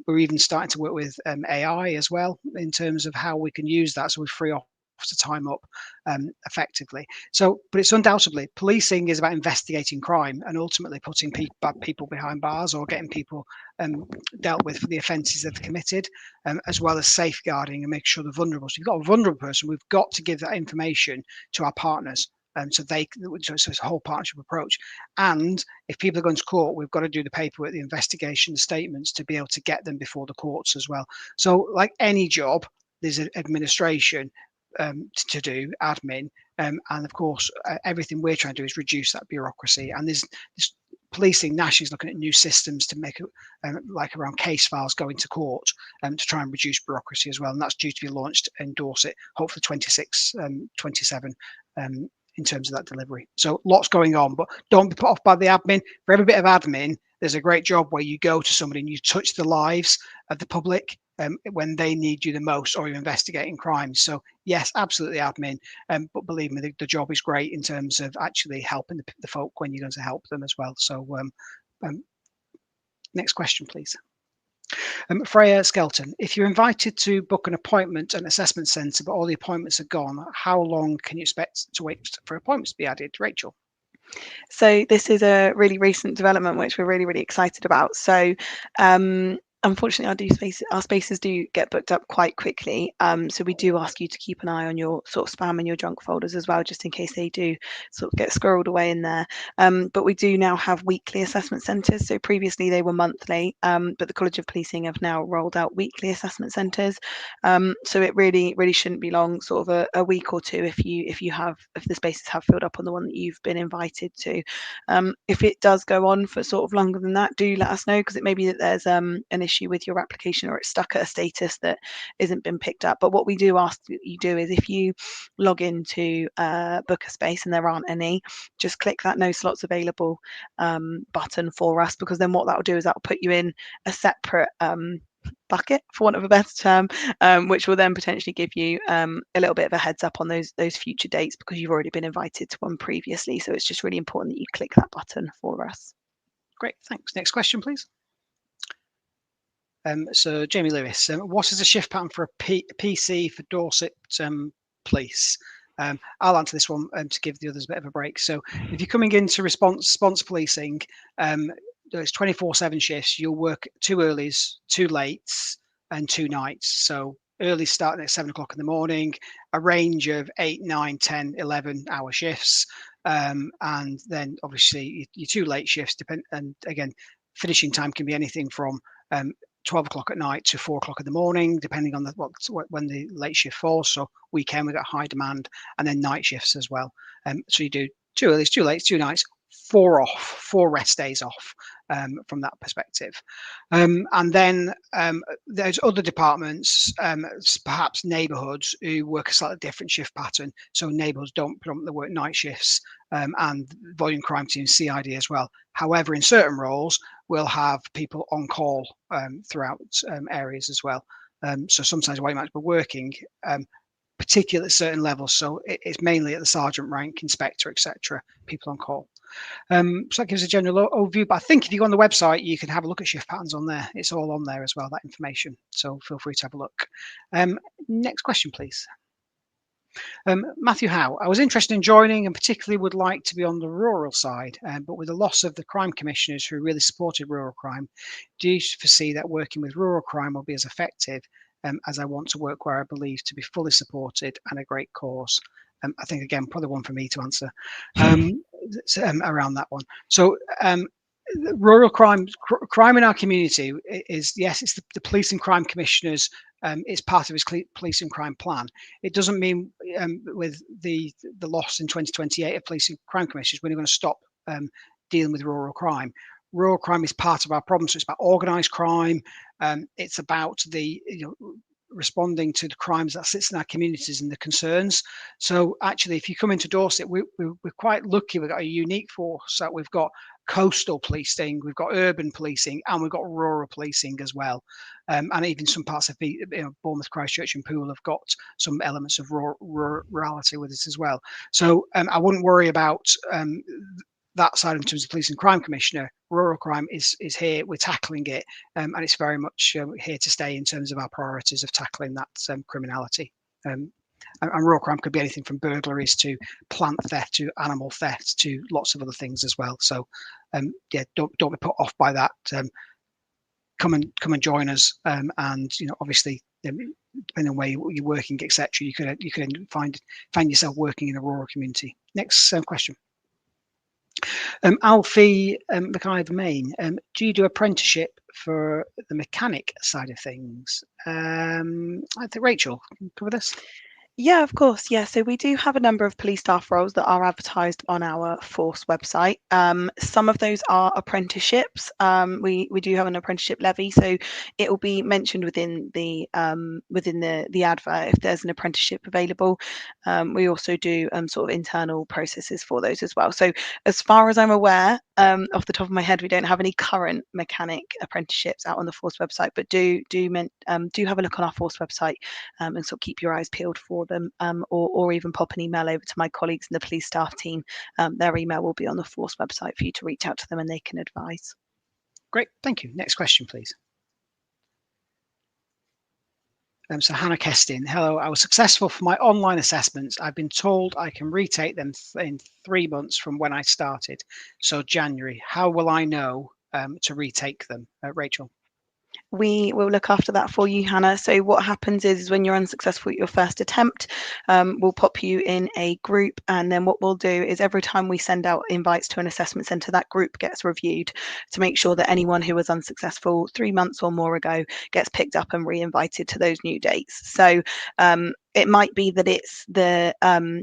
We're even starting to work with AI as well in terms of how we can use that, so we free off to time up effectively. So, but it's undoubtedly policing is about investigating crime and ultimately putting bad people behind bars or getting people dealt with for the offences they've committed, as well as safeguarding and making sure they're vulnerable. So, if you've got a vulnerable person, we've got to give that information to our partners. So it's a whole partnership approach. And if people are going to court, we've got to do the paperwork, the investigation, the statements to be able to get them before the courts as well. So, like any job, there's an administration to do, admin, and of course everything we're trying to do is reduce that bureaucracy. And there's policing nationally is looking at new systems to make it like around case files going to court to try and reduce bureaucracy as well, and that's due to be launched in Dorset hopefully 26 27 in terms of that delivery. So lots going on, but don't be put off by the admin. For every bit of admin, there's a great job where you go to somebody and you touch the lives of the public when they need you the most, or you're investigating crimes. So yes, absolutely admin, but believe me, the job is great in terms of actually helping the folk when you're going to help them as well. So next question, please. Freya Skelton, if you're invited to book an appointment at an assessment centre, but all the appointments are gone, how long can you expect to wait for appointments to be added? Rachel. So this is a really recent development which we're really excited about. So unfortunately, our spaces do get booked up quite quickly. So we do ask you to keep an eye on your sort of spam and your junk folders as well, just in case they do sort of get squirreled away in there. But we do now have weekly assessment centres. So previously they were monthly, but the College of Policing have now rolled out weekly assessment centres. So it really shouldn't be long, sort of a week or two if the spaces have filled up on the one that you've been invited to. If it does go on for sort of longer than that, do let us know, because it may be that there's an issue with your application or it's stuck at a status that isn't been picked up. But what we do ask that you do is, if you log into book a space and there aren't any, just click that no slots available button for us, because then what that will do is that will put you in a separate bucket, for want of a better term, which will then potentially give you a little bit of a heads up on those future dates, because you've already been invited to one previously. So it's just really important that you click that button for us. Great, thanks. Next question, please. So Jamie Lewis, what is the shift pattern for a PC for Dorset Police? I'll answer this one to give the others a bit of a break. So if you're coming into response policing, there's 24/7 shifts. You'll work 2 earlies, 2 lates, and 2 nights. So early starting at 7 o'clock in the morning, a range of 8, 9, 10, 11-hour shifts, and then obviously your 2 late shifts and again, finishing time can be anything from 12 o'clock at night to 4 o'clock in the morning, depending on when the late shift falls. So weekend, we've got high demand, and then night shifts as well. So you do 2 early, 2 late, 2 nights, 4 off, 4 rest days off from that perspective. And then there's other departments, perhaps neighbourhoods, who work a slightly different shift pattern. So neighbourhoods don't predominantly work night shifts, and volume crime team CID as well. However, in certain roles, we'll have people on call throughout areas as well. So sometimes while you might be working, particularly at certain levels, so it's mainly at the sergeant rank, inspector, etc., people on call. So that gives a general overview, but I think if you go on the website, you can have a look at shift patterns on there. It's all on there as well, that information. So feel free to have a look. Next question, please. Matthew Howe, I was interested in joining and particularly would like to be on the rural side, but with the loss of the crime commissioners who really supported rural crime, do you foresee that working with rural crime will be as effective, as I want to work where I believe to be fully supported and a great cause? I think, again, probably one for me to answer around that one. So rural crime in our community is, yes, it's the police and crime commissioners. It's part of his police and crime plan. It doesn't mean with the loss in 2028 of police and crime commissioners, we're going to stop dealing with rural crime. Rural crime is part of our problem. So it's about organised crime. It's about the responding to the crimes that sits in our communities and the concerns. So actually, if you come into Dorset, we're quite lucky. We've got a unique force. So we've got coastal policing, we've got urban policing, and we've got rural policing as well. And even some parts of Bournemouth, Christchurch, and Poole have got some elements of rurality with it as well. So I wouldn't worry about that side in terms of Police and Crime Commissioner. Rural crime is here. We're tackling it, and it's very much here to stay in terms of our priorities of tackling that criminality. And rural crime could be anything from burglaries to plant theft to animal theft to lots of other things as well. So yeah, don't be put off by that. Come and join us, and obviously depending on where you're working, etc., you could find yourself working in a rural community. Next question. Alfie McIver Main, do you do apprenticeship for the mechanic side of things? I think Rachel can cover this. Yeah, of course. Yeah, so we do have a number of police staff roles that are advertised on our Force website. Some of those are apprenticeships. We do have an apprenticeship levy, so it will be mentioned within the advert if there's an apprenticeship available. We also do sort of internal processes for those as well. So as far as I'm aware, off the top of my head, we don't have any current mechanic apprenticeships out on the Force website, but do have a look on our Force website and sort of keep your eyes peeled for them, or even pop an email over to my colleagues in the police staff team. Their email will be on the Force website for you to reach out to them and they can advise. Great, thank you. Next question, please. So Hannah Kestin, hello, I was successful for my online assessments. I've been told I can retake them in 3 months from when I started, so January. How will I know to retake them? Rachel. We will look after that for you, Hannah. So what happens is when you're unsuccessful at your first attempt, we'll pop you in a group, and then what we'll do is every time we send out invites to an assessment centre, that group gets reviewed to make sure that anyone who was unsuccessful 3 months or more ago gets picked up and re-invited to those new dates. So it might be that it's the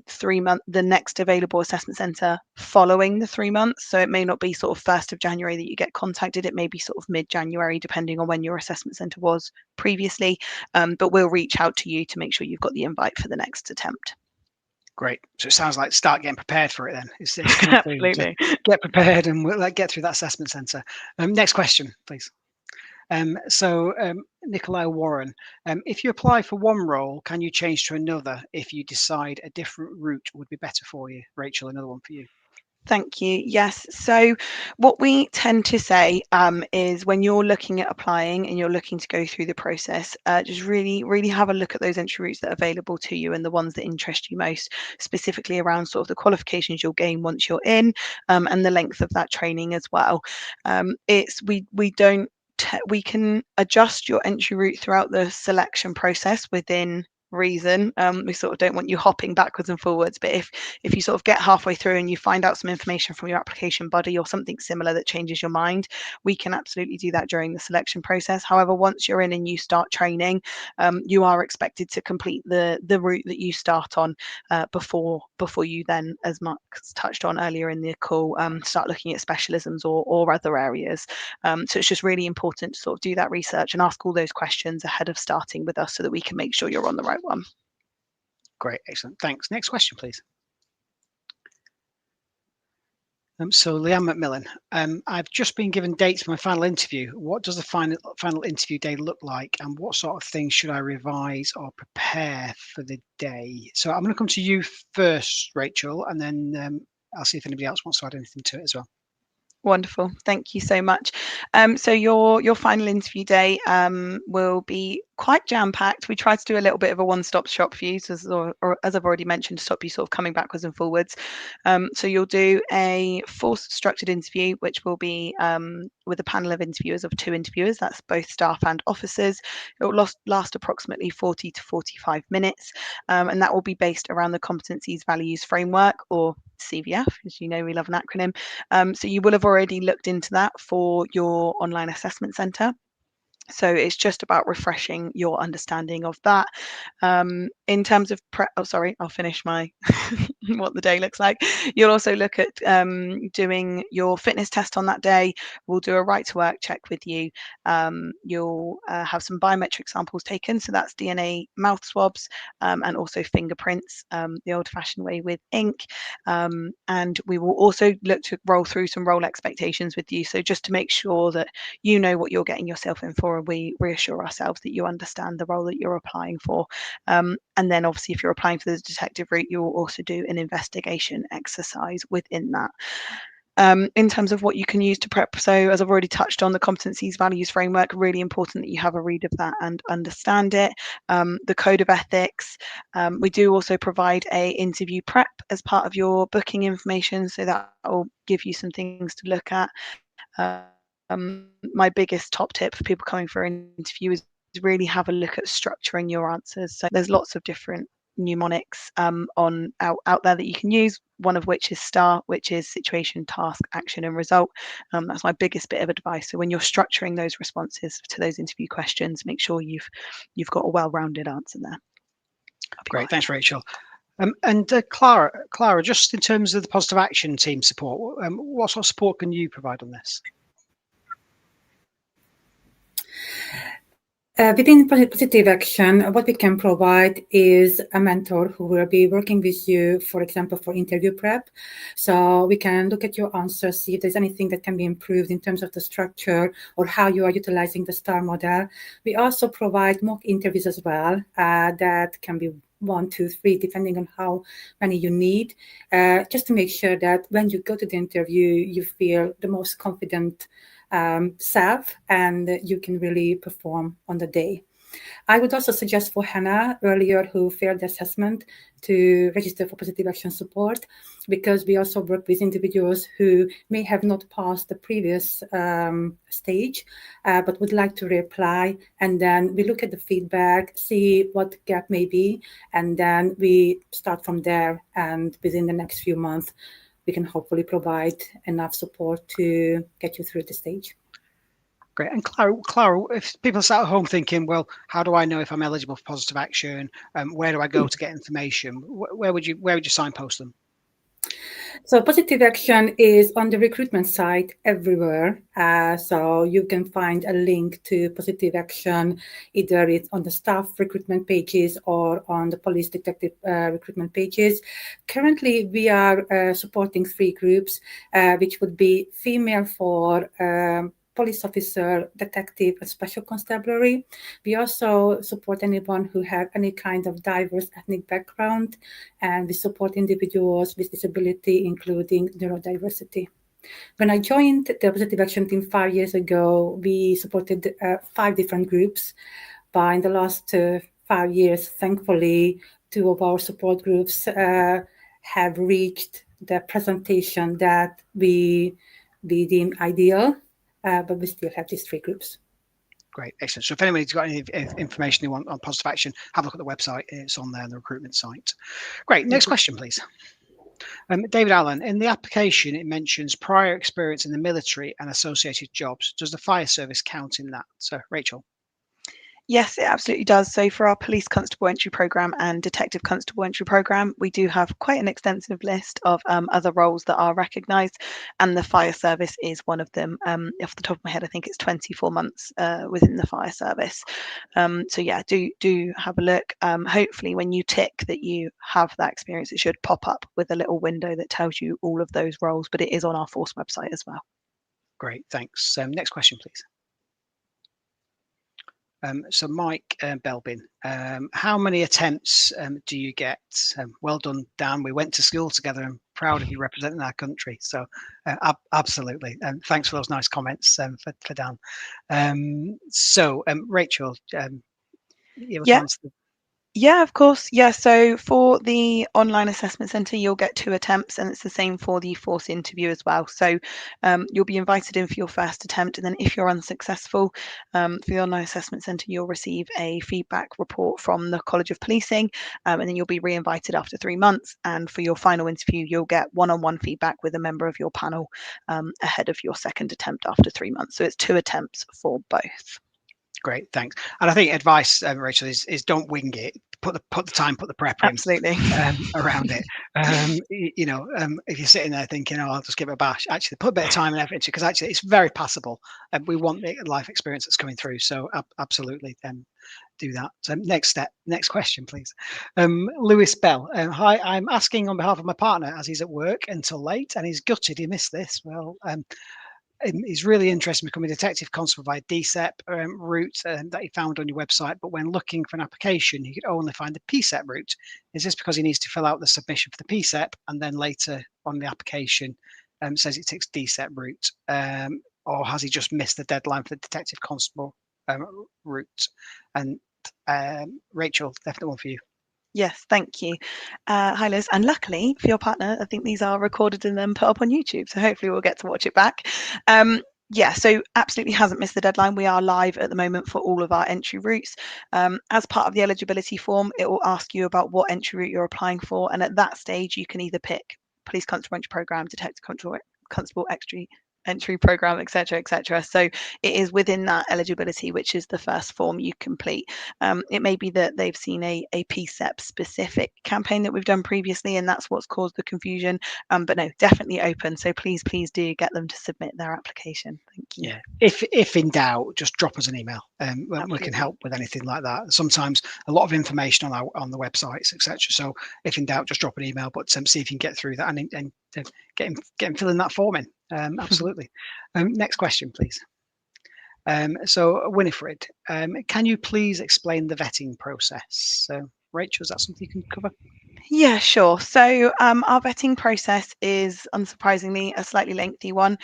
3 month, the next available assessment centre following the 3 months. So it may not be sort of 1st of January that you get contacted. It may be sort of mid-January, depending on when your assessment centre was previously. But we'll reach out to you to make sure you've got the invite for the next attempt. Great. So it sounds like start getting prepared for it then. It's Absolutely. Get prepared and we'll get through that assessment centre. Next question, please. Nikolai Warren, if you apply for one role, can you change to another if you decide a different route would be better for you? Rachel, another one for you. Thank you. Yes. So what we tend to say is when you're looking at applying and you're looking to go through the process, just really have a look at those entry routes that are available to you and the ones that interest you most, specifically around sort of the qualifications you'll gain once you're in, and the length of that training as well. We can adjust your entry route throughout the selection process within reason. We sort of don't want you hopping backwards and forwards, but if you sort of get halfway through and you find out some information from your application buddy or something similar that changes your mind, we can absolutely do that during the selection process. However, once you're in and you start training, you are expected to complete the route that you start on before you then, as Mark touched on earlier in the call, start looking at specialisms or other areas. So it's just really important to sort of do that research and ask all those questions ahead of starting with us so that we can make sure you're on the right one. Great, excellent. Thanks. Next question, please. So Leanne McMillan, I've just been given dates for my final interview. What does the final interview day look like, and what sort of things should I revise or prepare for the day? So I'm going to come to you first, Rachel, and then I'll see if anybody else wants to add anything to it as well. Wonderful. Thank you so much. So your final interview day will be quite jam-packed. We try to do a little bit of a one-stop shop for you, so as I've already mentioned, to stop you sort of coming backwards and forwards. So you'll do a structured interview, which will be with a panel of interviewers of 2 interviewers. That's both staff and officers. It will last approximately 40 to 45 minutes, and that will be based around the Competencies Values Framework, or CVF, as you know, we love an acronym. So you will have already looked into that for your online assessment centre. So it's just about refreshing your understanding of that. In terms of prep, oh sorry, I'll finish my what the day looks like. You'll also look at doing your fitness test on that day. We'll do a right to work check with you. You'll have some biometric samples taken, so that's DNA, mouth swabs, and also fingerprints, the old-fashioned way with ink. And we will also look to roll through some role expectations with you. So just to make sure that you know what you're getting yourself in for, and we reassure ourselves that you understand the role that you're applying for. And then obviously if you're applying for the detective route, you will also do an investigation exercise within that. In terms of what you can use to prep, so as I've already touched on, the competencies values framework, really important that you have a read of that and understand it. The code of ethics. We do also provide a interview prep as part of your booking information, so that will give you some things to look at. My biggest top tip for people coming for an interview is really have a look at structuring your answers. So there's lots of different mnemonics out there that you can use, one of which is STAR, which is situation, task, action and result. That's my biggest bit of advice. So when you're structuring those responses to those interview questions, make sure you've got a well-rounded answer there. Great, thanks Rachel. And Clara, just in terms of the positive action team support, what sort of support can you provide on this? Within positive action, what we can provide is a mentor who will be working with you, for example, for interview prep. So we can look at your answers, see if there's anything that can be improved in terms of the structure or how you are utilizing the STAR model. We also provide mock interviews as well that can be 1, 2, 3, depending on how many you need, just to make sure that when you go to the interview, you feel the most confident self and you can really perform on the day. I would also suggest for Hannah earlier, who failed the assessment, to register for positive action support, because we also work with individuals who may have not passed the previous stage, but would like to reapply. And then we look at the feedback, see what gap may be, and then we start from there. And within the next few months, we can hopefully provide enough support to get you through the stage. Great. And Clara, if people are sat at home thinking, well, how do I know if I'm eligible for positive action? Where do I go to get information? Where would you signpost them? So positive action is on the recruitment site everywhere. So you can find a link to positive action, either it's on the staff recruitment pages or on the police detective recruitment pages. Currently, we are supporting 3 groups, which would be female for police officer, detective, and special constabulary. We also support anyone who have any kind of diverse ethnic background, and we support individuals with disability, including neurodiversity. When I joined the positive action team 5 years ago, we supported 5 different groups. But in the last 5 years, thankfully, 2 of our support groups have reached the presentation that we deem ideal. But we still have these 3 groups. Great, excellent. So if anybody's got any information they want on positive action, have a look at the website. It's on there on the recruitment site. Great, next question, please. David Allen, in the application, it mentions prior experience in the military and associated jobs. Does the fire service count in that? So, Rachel. Yes, it absolutely does. So for our police constable entry programme and detective constable entry programme, we do have quite an extensive list of other roles that are recognised, and the fire service is one of them. Off the top of my head, I think it's 24 months within the fire service. So yeah, do have a look. Hopefully when you tick that you have that experience, it should pop up with a little window that tells you all of those roles, but it is on our force website as well. Great, thanks. Next question, please. So Mike Belbin, how many attempts do you get? Well done, Dan. We went to school together. I'm proud of you representing our country. So absolutely. And thanks for those nice comments for Dan. Rachel, you able to answer the... Yeah, of course. Yeah, so for the online assessment centre, you'll get 2 attempts, and it's the same for the force interview as well. So you'll be invited in for your first attempt, and then if you're unsuccessful for the online assessment centre, you'll receive a feedback report from the College of Policing, and then you'll be re-invited after 3 months. And for your final interview, you'll get one-on-one feedback with a member of your panel ahead of your second attempt after 3 months. So it's 2 attempts for both. Great, thanks. And I think advice, Rachel, is don't wing it. Put the prep in. Absolutely. Around it. If you're sitting there thinking, "Oh, I'll just give it a bash," actually put a bit of time and effort into it, because actually it's very passable, and we want the life experience that's coming through. So absolutely, do that. So next question, please. Lewis Bell. Hi, I'm asking on behalf of my partner, as he's at work until late, and he's gutted he missed this. Well, he's really interested in becoming a detective constable via DSEP route that he found on your website, but when looking for an application, he could only find the PSEP route. Is this because he needs to fill out the submission for the PSEP and then later on the application says it takes DSEP route, or has he just missed the deadline for the detective constable route? And Rachel, definitely one for you. Yes, thank you. Hi, Liz. And luckily for your partner, I think these are recorded and then put up on YouTube. So hopefully we'll get to watch it back. Yeah, so absolutely hasn't missed the deadline. We are live at the moment for all of our entry routes. As part of the eligibility form, it will ask you about what entry route you're applying for. And at that stage, you can either pick Police Constable Entry Programme, Detective Constable Entry Programme, etc., etc. So it is within that eligibility, which is the first form you complete. It may be that they've seen a PSEP specific campaign that we've done previously, and that's what's caused the confusion. But no, definitely open. So please do get them to submit their application. Thank you. Yeah, if in doubt, just drop us an email. We can help with anything like that. Sometimes a lot of information on the websites, etc. So if in doubt, just drop an email. But see if you can get through that and get him filling that form in. Absolutely. Next question, please. So Winifred, can you please explain the vetting process? So Rachel, is that something you can cover? Yeah, sure. So our vetting process is unsurprisingly a slightly lengthy one.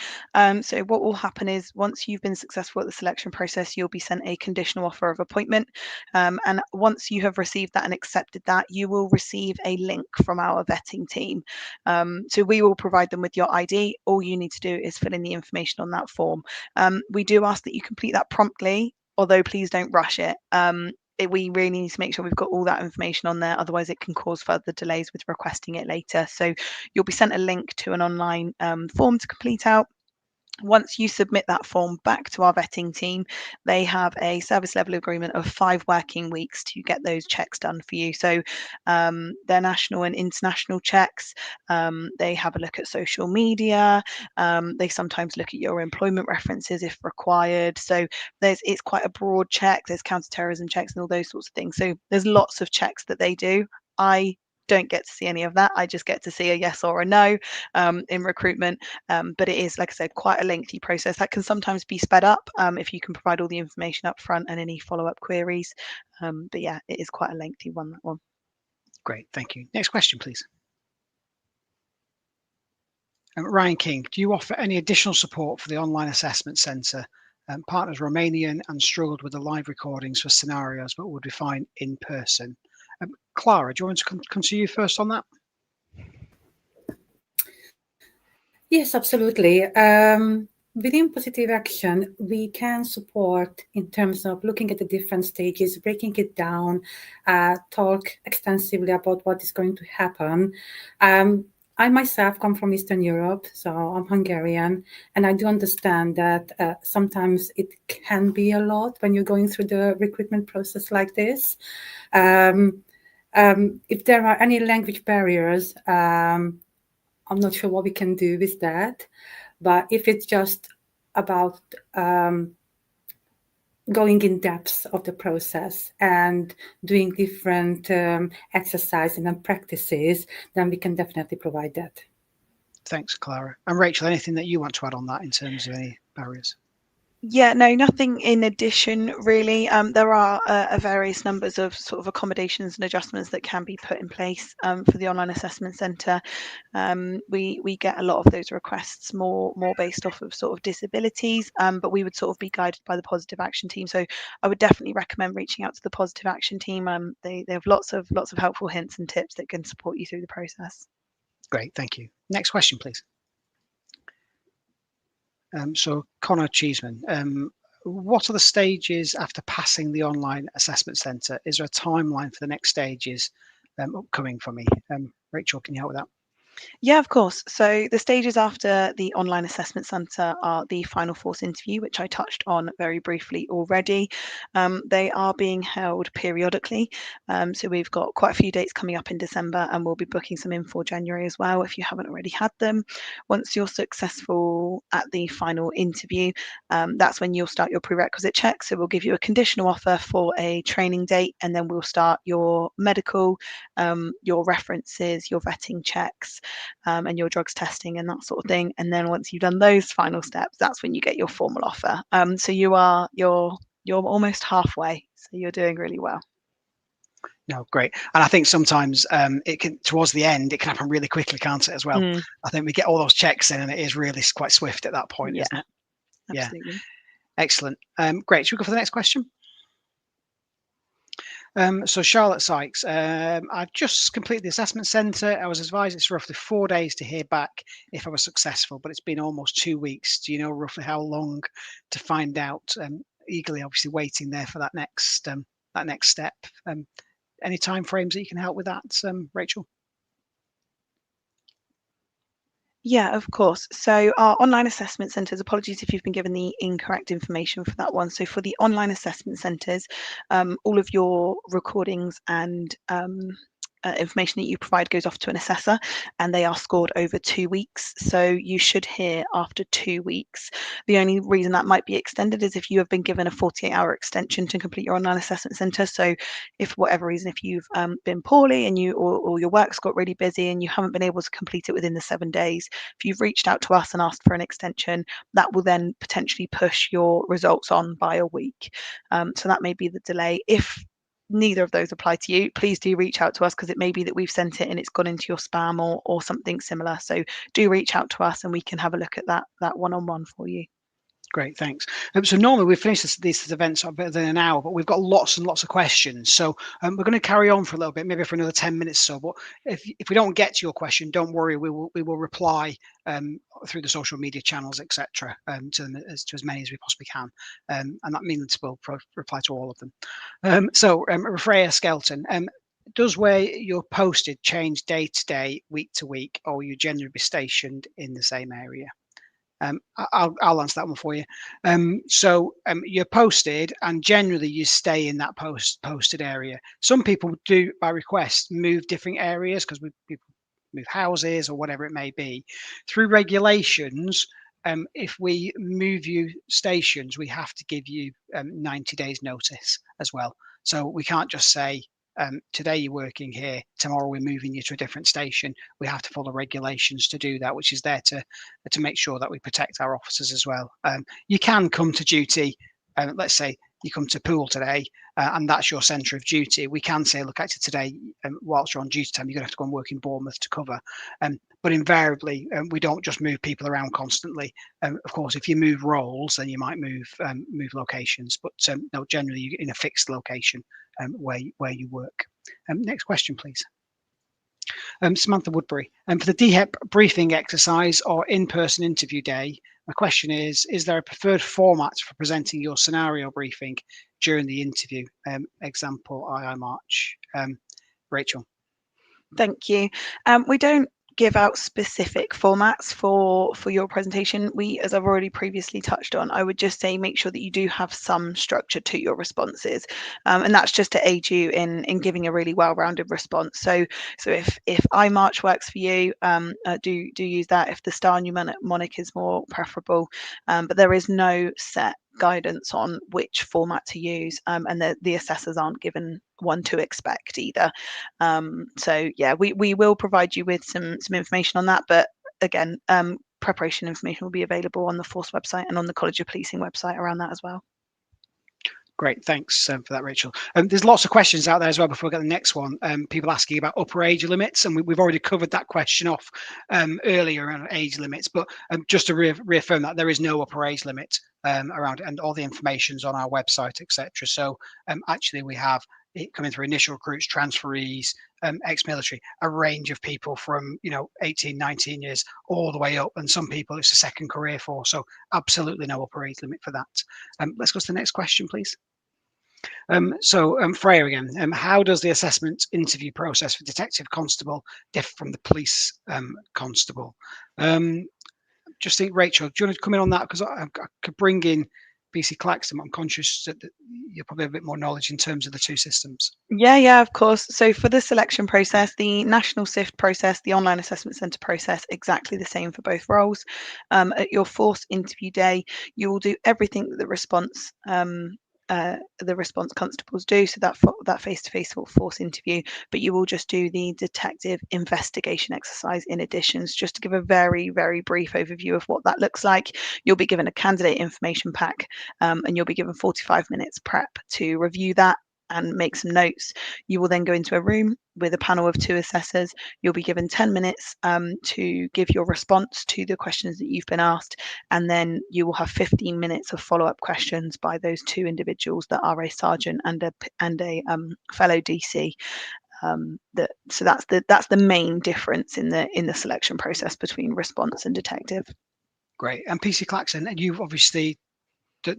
So what will happen is once you've been successful at the selection process, you'll be sent a conditional offer of appointment. And once you have received that and accepted that, you will receive a link from our vetting team. So we will provide them with your ID. All you need to do is fill in the information on that form. We do ask that you complete that promptly, although please don't rush it. We really need to make sure we've got all that information on there, otherwise it can cause further delays with requesting it later. So you'll be sent a link to an online form to complete out. Once you submit that form back to our vetting team, they have a service level agreement of 5 working weeks to get those checks done for you. So they're national and international checks. They have a look at social media. They sometimes look at your employment references if required. So it's quite a broad check. There's counterterrorism checks and all those sorts of things. So there's lots of checks that they do. I don't get to see any of that. I just get to see a yes or a no in recruitment. But it is, like I said, quite a lengthy process that can sometimes be sped up if you can provide all the information up front and any follow-up queries. But yeah, it is quite a lengthy one, that one. Great, thank you. Next question, please. Ryan King, do you offer any additional support for the online assessment centre? Partner's Romanian and struggled with the live recordings for scenarios, but would be fine in person. Clara, do you want to come to you first on that? Yes, absolutely. Within Positive Action, we can support in terms of looking at the different stages, breaking it down, talk extensively about what is going to happen. I myself come from Eastern Europe, so I'm Hungarian, and I do understand that sometimes it can be a lot when you're going through the recruitment process like this. If there are any language barriers, I'm not sure what we can do with that, but if it's just about going in depth of the process and doing different exercises and practices, then we can definitely provide that. Thanks, Clara. And Rachel, anything that you want to add on that in terms of any barriers? Yeah, no, nothing in addition, really. There are various numbers of sort of accommodations and adjustments that can be put in place for the online assessment centre. We get a lot of those requests more based off of sort of disabilities, but we would sort of be guided by the Positive Action team. So I would definitely recommend reaching out to the Positive Action team. They have lots of helpful hints and tips that can support you through the process. Great, thank you. Next question, please. So Connor Cheeseman, what are the stages after passing the online assessment centre? Is there a timeline for the next stages upcoming for me? Rachel, can you help with that? Yeah, of course. So the stages after the online assessment centre are the final force interview, which I touched on very briefly already. They are being held periodically. So we've got quite a few dates coming up in December, and we'll be booking some in for January as well if you haven't already had them. Once you're successful at the final interview, that's when you'll start your prerequisite check. So we'll give you a conditional offer for a training date, and then we'll start your medical, your references, your vetting checks, and your drugs testing and that sort of thing. And then once you've done those final steps, that's when you get your formal offer. So you're almost halfway. So you're doing really well. No, great. And I think sometimes it can, towards the end, it can happen really quickly, can't it, as well? I think we get all those checks in and it is really quite swift at that point, isn't it? Absolutely. Yeah, excellent. Great. Should we go for the next question? So Charlotte Sykes, I've just completed the assessment centre. I was advised it's roughly 4 days to hear back if I was successful, but it's been almost 2 weeks. Do you know roughly how long to find out? Eagerly, obviously, waiting there for that next step. Any time frames that you can help with that, Rachel? Yeah, of course. So our online assessment centres, apologies if you've been given the incorrect information for that one. So for the online assessment centres, all of your recordings and information that you provide goes off to an assessor, and they are scored over 2 weeks. So you should hear after 2 weeks. The only reason that might be extended is if you have been given a 48-hour extension to complete your online assessment centre. So if for whatever reason, if you've been poorly and or your work's got really busy and you haven't been able to complete it within the 7 days, if you've reached out to us and asked for an extension, that will then potentially push your results on by a week. So that may be the delay. If neither of those apply to you, please do reach out to us, because it may be that we've sent it and it's gone into your spam or something similar. So do reach out to us and we can have a look at that one-on-one for you. Great, thanks. So normally we finish these events within an hour, but we've got lots and lots of questions. So we're going to carry on for a little bit, maybe for another 10 minutes or so. But if we don't get to your question, don't worry, we will reply through the social media channels, etc., to as many as we possibly can, and that means we'll reply to all of them. So Refreya Skelton, does where you're posted change day to day, week to week, or will you generally be stationed in the same area? I'll answer that one for you. So you're posted, and generally you stay in that posted area. Some people do, by request, move different areas because people move houses or whatever it may be. Through regulations, if we move you stations, we have to give you 90 days notice as well. So we can't just say, today you're working here, tomorrow we're moving you to a different station. We have to follow regulations to do that, which is there to make sure that we protect our officers as well. You can come to duty, let's say you come to Poole today, and that's your centre of duty. We can say, look, actually today, whilst you're on duty time, you're going to have to go and work in Bournemouth to cover. But invariably, we don't just move people around constantly. Of course, if you move roles, then you might move locations. But no, generally, you're in a fixed location where you work. Next question, please. Samantha Woodbury. For the DHEP briefing exercise or in-person interview day, my question is there a preferred format for presenting your scenario briefing during the interview? Example, II March. Rachel. Thank you. We don't give out specific formats for your presentation. We, as I've already previously touched on, I would just say make sure that you do have some structure to your responses, and that's just to aid you in giving a really well-rounded response. So if I March works for you, do use that. If the star mnemonic is more preferable, but there is no set guidance on which format to use, and the assessors aren't given one to expect either. So yeah, we will provide you with some information on that, but again, preparation information will be available on the Force website and on the College of Policing website around that as well. Great, thanks for that, Rachel. There's lots of questions out there as well before we get the next one. People asking about upper age limits, and we've already covered that question off earlier around age limits, but just to reaffirm that there is no upper age limit around it, and all the information's on our website, etc. So actually we have it coming through initial recruits, transferees, ex-military, a range of people from 18, 19 years all the way up, and some people it's a second career for. So absolutely no upper age limit for that. Let's go to the next question, please. Freya again, how does the assessment interview process for detective constable differ from the police constable? Just think, Rachel, do you want to come in on that? Because I could bring in PC Claxton. I'm conscious that you probably have a bit more knowledge in terms of the two systems. Yeah, of course. So for the selection process, the national SIFT process, the online assessment centre process, exactly the same for both roles. At your force interview day, you will do everything that the response constables do, so that face-to-face force interview, but you will just do the detective investigation exercise in addition. So just to give a very, very brief overview of what that looks like, you'll be given a candidate information pack, and you'll be given 45 minutes prep to review that and make some notes. You will then go into a room with a panel of 2 assessors. You'll be given 10 minutes to give your response to the questions that you've been asked, and then you will have 15 minutes of follow-up questions by those 2 individuals that are a sergeant and a fellow DC. So that's the main difference in the selection process between response and detective. Great. And PC Claxton, and you've obviously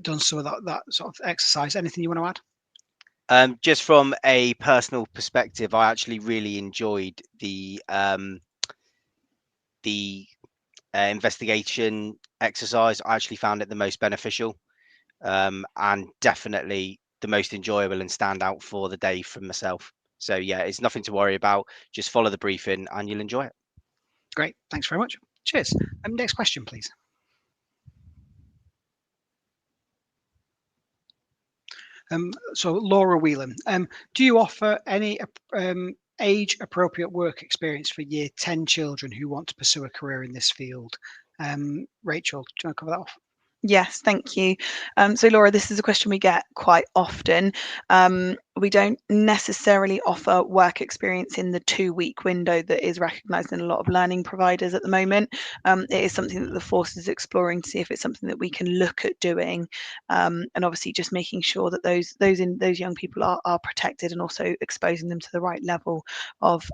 done some of that sort of exercise. Anything you want to add? Just from a personal perspective, I actually really enjoyed the investigation exercise. I actually found it the most beneficial, and definitely the most enjoyable and stand out for the day from myself. So yeah, it's nothing to worry about. Just follow the briefing and you'll enjoy it. Great. Thanks very much. Cheers. Next question, please. So Laura Whelan, do you offer any age-appropriate work experience for year 10 children who want to pursue a career in this field? Rachel, do you want to cover that off? Yes, thank you. So Laura, this is a question we get quite often. We don't necessarily offer work experience in the 2-week window that is recognised in a lot of learning providers at the moment. It is something that the force is exploring to see if it's something that we can look at doing, and obviously just making sure that those young people are protected, and also exposing them to the right level of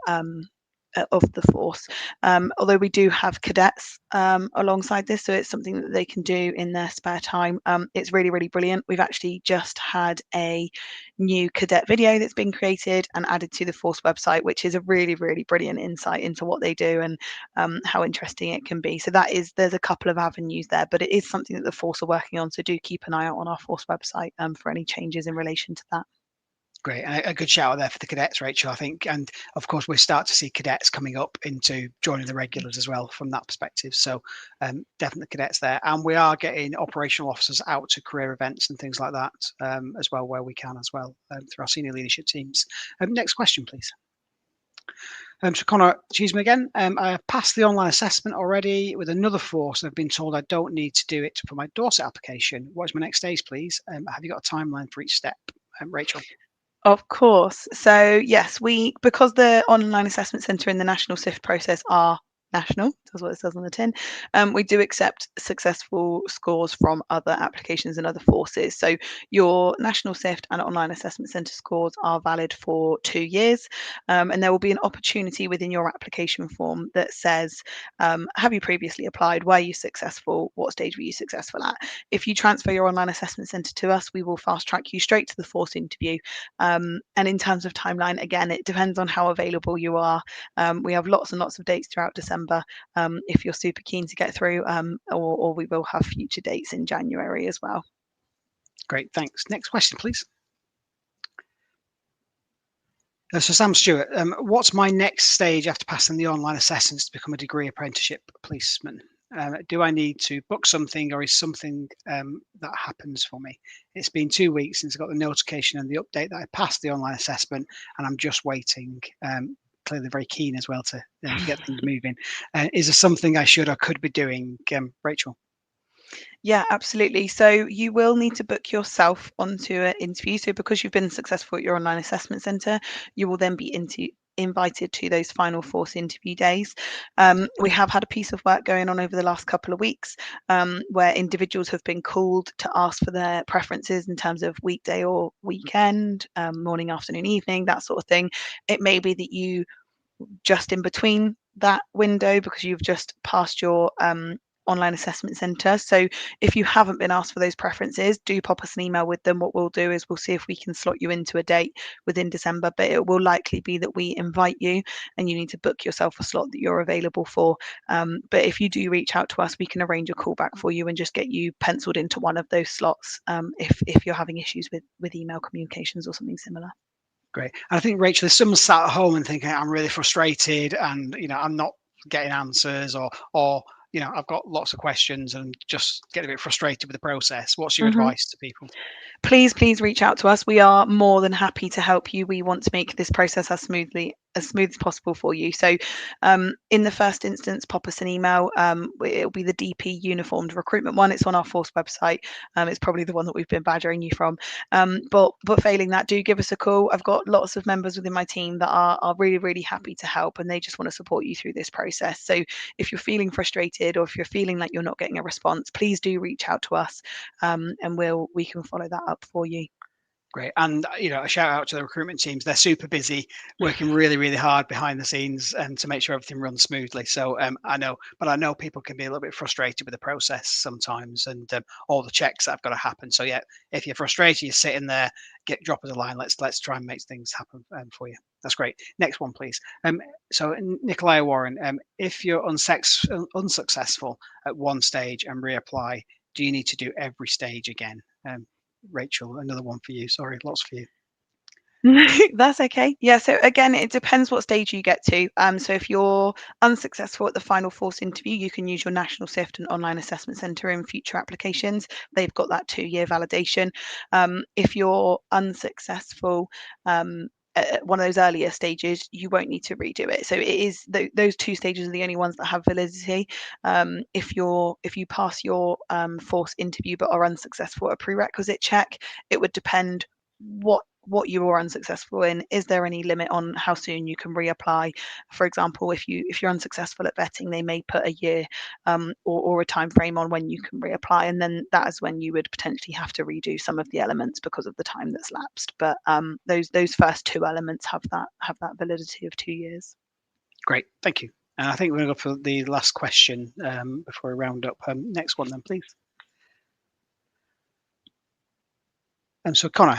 the force. Although we do have cadets alongside this, so it's something that they can do in their spare time. It's really, really brilliant. We've actually just had a new cadet video that's been created and added to the force website, which is a really, really brilliant insight into what they do and how interesting it can be. So there's a couple of avenues there, but it is something that the force are working on, so do keep an eye out on our force website for any changes in relation to that. Great. A good shout out there for the cadets, Rachel, I think. And of course, we start to see cadets coming up into joining the regulars as well from that perspective. So definitely cadets there. And we are getting operational officers out to career events and things like that as well, where we can as well through our senior leadership teams. Next question, please. So Connor Cheeseman again. I have passed the online assessment already with another force. I've been told I don't need to do it for my Dorset application. What is my next stage, please? Have you got a timeline for each step? Rachel? Of course. So yes, because the online assessment centre and the national SIFT process are national, that's what it says on the tin, we do accept successful scores from other applications and other forces. So your national SIFT and online assessment centre scores are valid for 2 years, and there will be an opportunity within your application form that says, have you previously applied, were you successful, what stage were you successful at? If you transfer your online assessment centre to us, we will fast track you straight to the force interview. And in terms of timeline, again, it depends on how available you are. We have lots and lots of dates throughout December if you're super keen to get through, or we will have future dates in January as well. Great, thanks. Next question, please. So Sam Stewart, what's my next stage after passing the online assessments to become a degree apprenticeship policeman? Do I need to book something, or is something that happens for me? It's been 2 weeks since I got the notification and the update that I passed the online assessment, and I'm just waiting. Clearly very keen as well to get things moving. Is there something I should or could be doing, Rachel? Yeah, absolutely. So you will need to book yourself onto an interview. So because you've been successful at your online assessment centre, you will then be invited to those final force interview days. We have had a piece of work going on over the last couple of weeks where individuals have been called to ask for their preferences in terms of weekday or weekend, morning, afternoon, evening, that sort of thing. It may be that you just in between that window, because you've just passed your online assessment centre. So if you haven't been asked for those preferences, do pop us an email with them. What we'll do is we'll see if we can slot you into a date within December, but it will likely be that we invite you and you need to book yourself a slot that you're available for. But if you do reach out to us, we can arrange a call back for you and just get you penciled into one of those slots if you're having issues with email communications or something similar. Great. And I think, Rachel, if someone's sat at home and thinking, I'm really frustrated and, I'm not getting answers, or I've got lots of questions and just get a bit frustrated with the process, what's your advice to people? Please reach out to us. We are more than happy to help you. We want to make this process as smooth as possible for you. So in the first instance, pop us an email. It'll be the DP uniformed recruitment one. It's on our force website. It's probably the one that we've been badgering you from. But failing that, do give us a call. I've got lots of members within my team that are really, really happy to help, and they just want to support you through this process. So if you're feeling frustrated or if you're feeling like you're not getting a response, please do reach out to us, and we can follow that up for you. Great. And, a shout out to the recruitment teams. They're super busy, working really, really hard behind the scenes and to make sure everything runs smoothly. So I know people can be a little bit frustrated with the process sometimes, and all the checks that have got to happen. So yeah, if you're frustrated, you're sitting there, drop us a line. Let's try and make things happen for you. That's great. Next one, please. So Nikolai Warren, if you're unsuccessful at one stage and reapply, do you need to do every stage again? Rachel, another one for you. Sorry, lots for you. That's okay. Yeah, so again, it depends what stage you get to. So if you're unsuccessful at the final force interview, you can use your National SIFT and Online Assessment Centre in future applications. They've got that 2-year validation. If you're unsuccessful at one of those earlier stages, you won't need to redo it. So it is those 2 stages are the only ones that have validity. If you pass your force interview but are unsuccessful at a prerequisite check, it would depend what you were unsuccessful in. Is there any limit on how soon you can reapply? For example, if you're unsuccessful at vetting, they may put a year or a time frame on when you can reapply, and then that is when you would potentially have to redo some of the elements because of the time that's lapsed. But those first 2 elements have that validity of 2 years. Great, thank you. And I think we're going to go for the last question before we round up. Next one then, please. So Connor,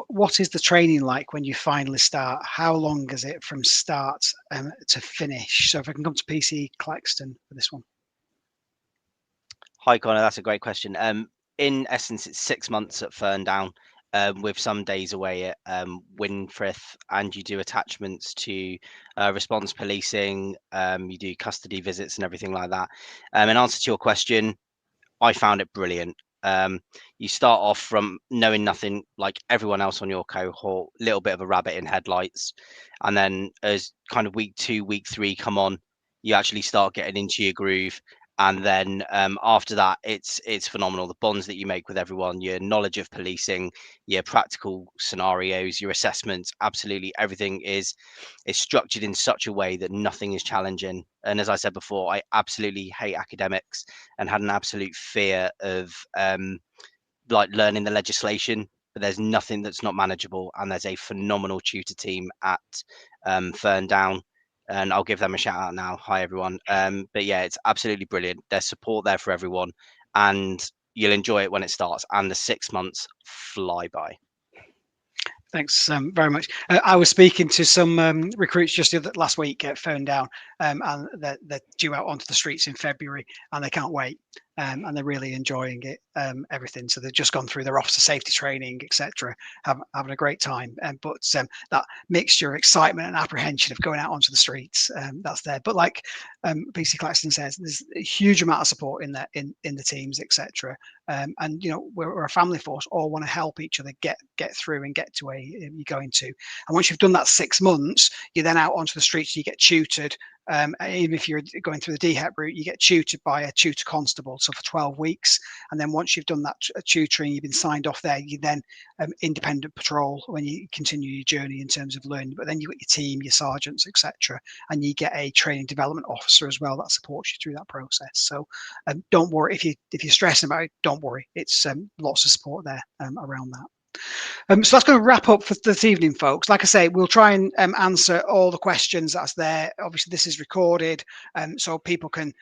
what is the training like when you finally start? How long is it from start to finish? So if I can come to PC Claxton for this one. Hi Connor, that's a great question. In essence, it's 6 months at Ferndown, with some days away at Winfrith, and you do attachments to response policing, you do custody visits and everything like that. In answer to your question, I found it brilliant. You start off from knowing nothing, like everyone else on your cohort, little bit of a rabbit in headlights, and then as kind of week 2, week 3 come on, you actually start getting into your groove. And then after that, it's phenomenal. The bonds that you make with everyone, your knowledge of policing, your practical scenarios, your assessments, absolutely everything is structured in such a way that nothing is challenging. And as I said before, I absolutely hate academics and had an absolute fear of like learning the legislation. But there's nothing that's not manageable, and there's a phenomenal tutor team at Ferndown. And I'll give them a shout out now. Hi, everyone. But yeah, it's absolutely brilliant. There's support there for everyone, and you'll enjoy it when it starts. And the 6 months fly by. Thanks very much. I was speaking to some recruits just last week at Ferndown, and they're due out onto the streets in February, and they can't wait. And they're really enjoying it, everything. So they've just gone through their officer safety training, etc., having a great time. But that mixture of excitement and apprehension of going out onto the streets, that's there. But like PC Claxton says, there's a huge amount of support in the teams, etc. And we're a family force, all want to help each other get through and get to where you're going to. And once you've done that 6 months, you're then out onto the streets, you get tutored. Even if you're going through the DHEP route, you get tutored by a tutor constable, so for 12 weeks. And then once you've done that tutoring, you've been signed off there, you then independent patrol when you continue your journey in terms of learning. But then you've got your team, your sergeants, etc. And you get a training development officer as well that supports you through that process. So don't worry, if you're stressing about it, don't worry. It's lots of support there around that. So that's going to wrap up for this evening, folks. Like I say, we'll try and answer all the questions that's there. Obviously, this is recorded, so people can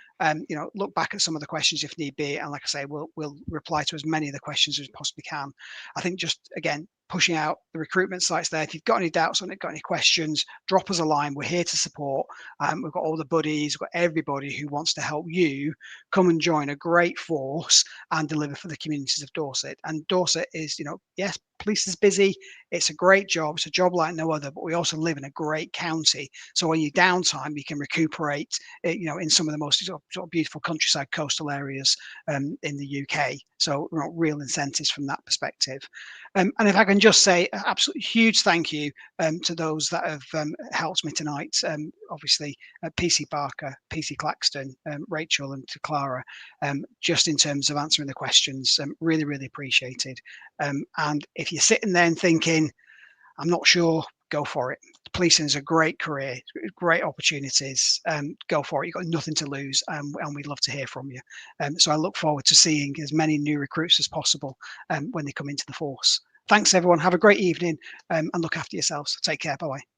look back at some of the questions if need be. And like I say, we'll reply to as many of the questions as we possibly can. I think just again, pushing out the recruitment sites there. If you've got any doubts on it, got any questions, drop us a line. We're here to support. We've got all the buddies, we've got everybody who wants to help you come and join a great force and deliver for the communities of Dorset. And Dorset is, yes, police is busy. It's a great job. It's a job like no other, but we also live in a great county. So on your downtime, you can recuperate, in some of the most sort of beautiful countryside coastal areas in the UK. So real incentives from that perspective. And if I can just say an absolutely huge thank you to those that have helped me tonight. Obviously, PC Barker, PC Claxton, Rachel, and to Clara, just in terms of answering the questions. Really, really appreciated. And if you're sitting there and thinking, I'm not sure, go for it. Policing is a great career, great opportunities. Go for it. You've got nothing to lose, and we'd love to hear from you. So I look forward to seeing as many new recruits as possible when they come into the force. Thanks, everyone. Have a great evening and look after yourselves. Take care. Bye-bye.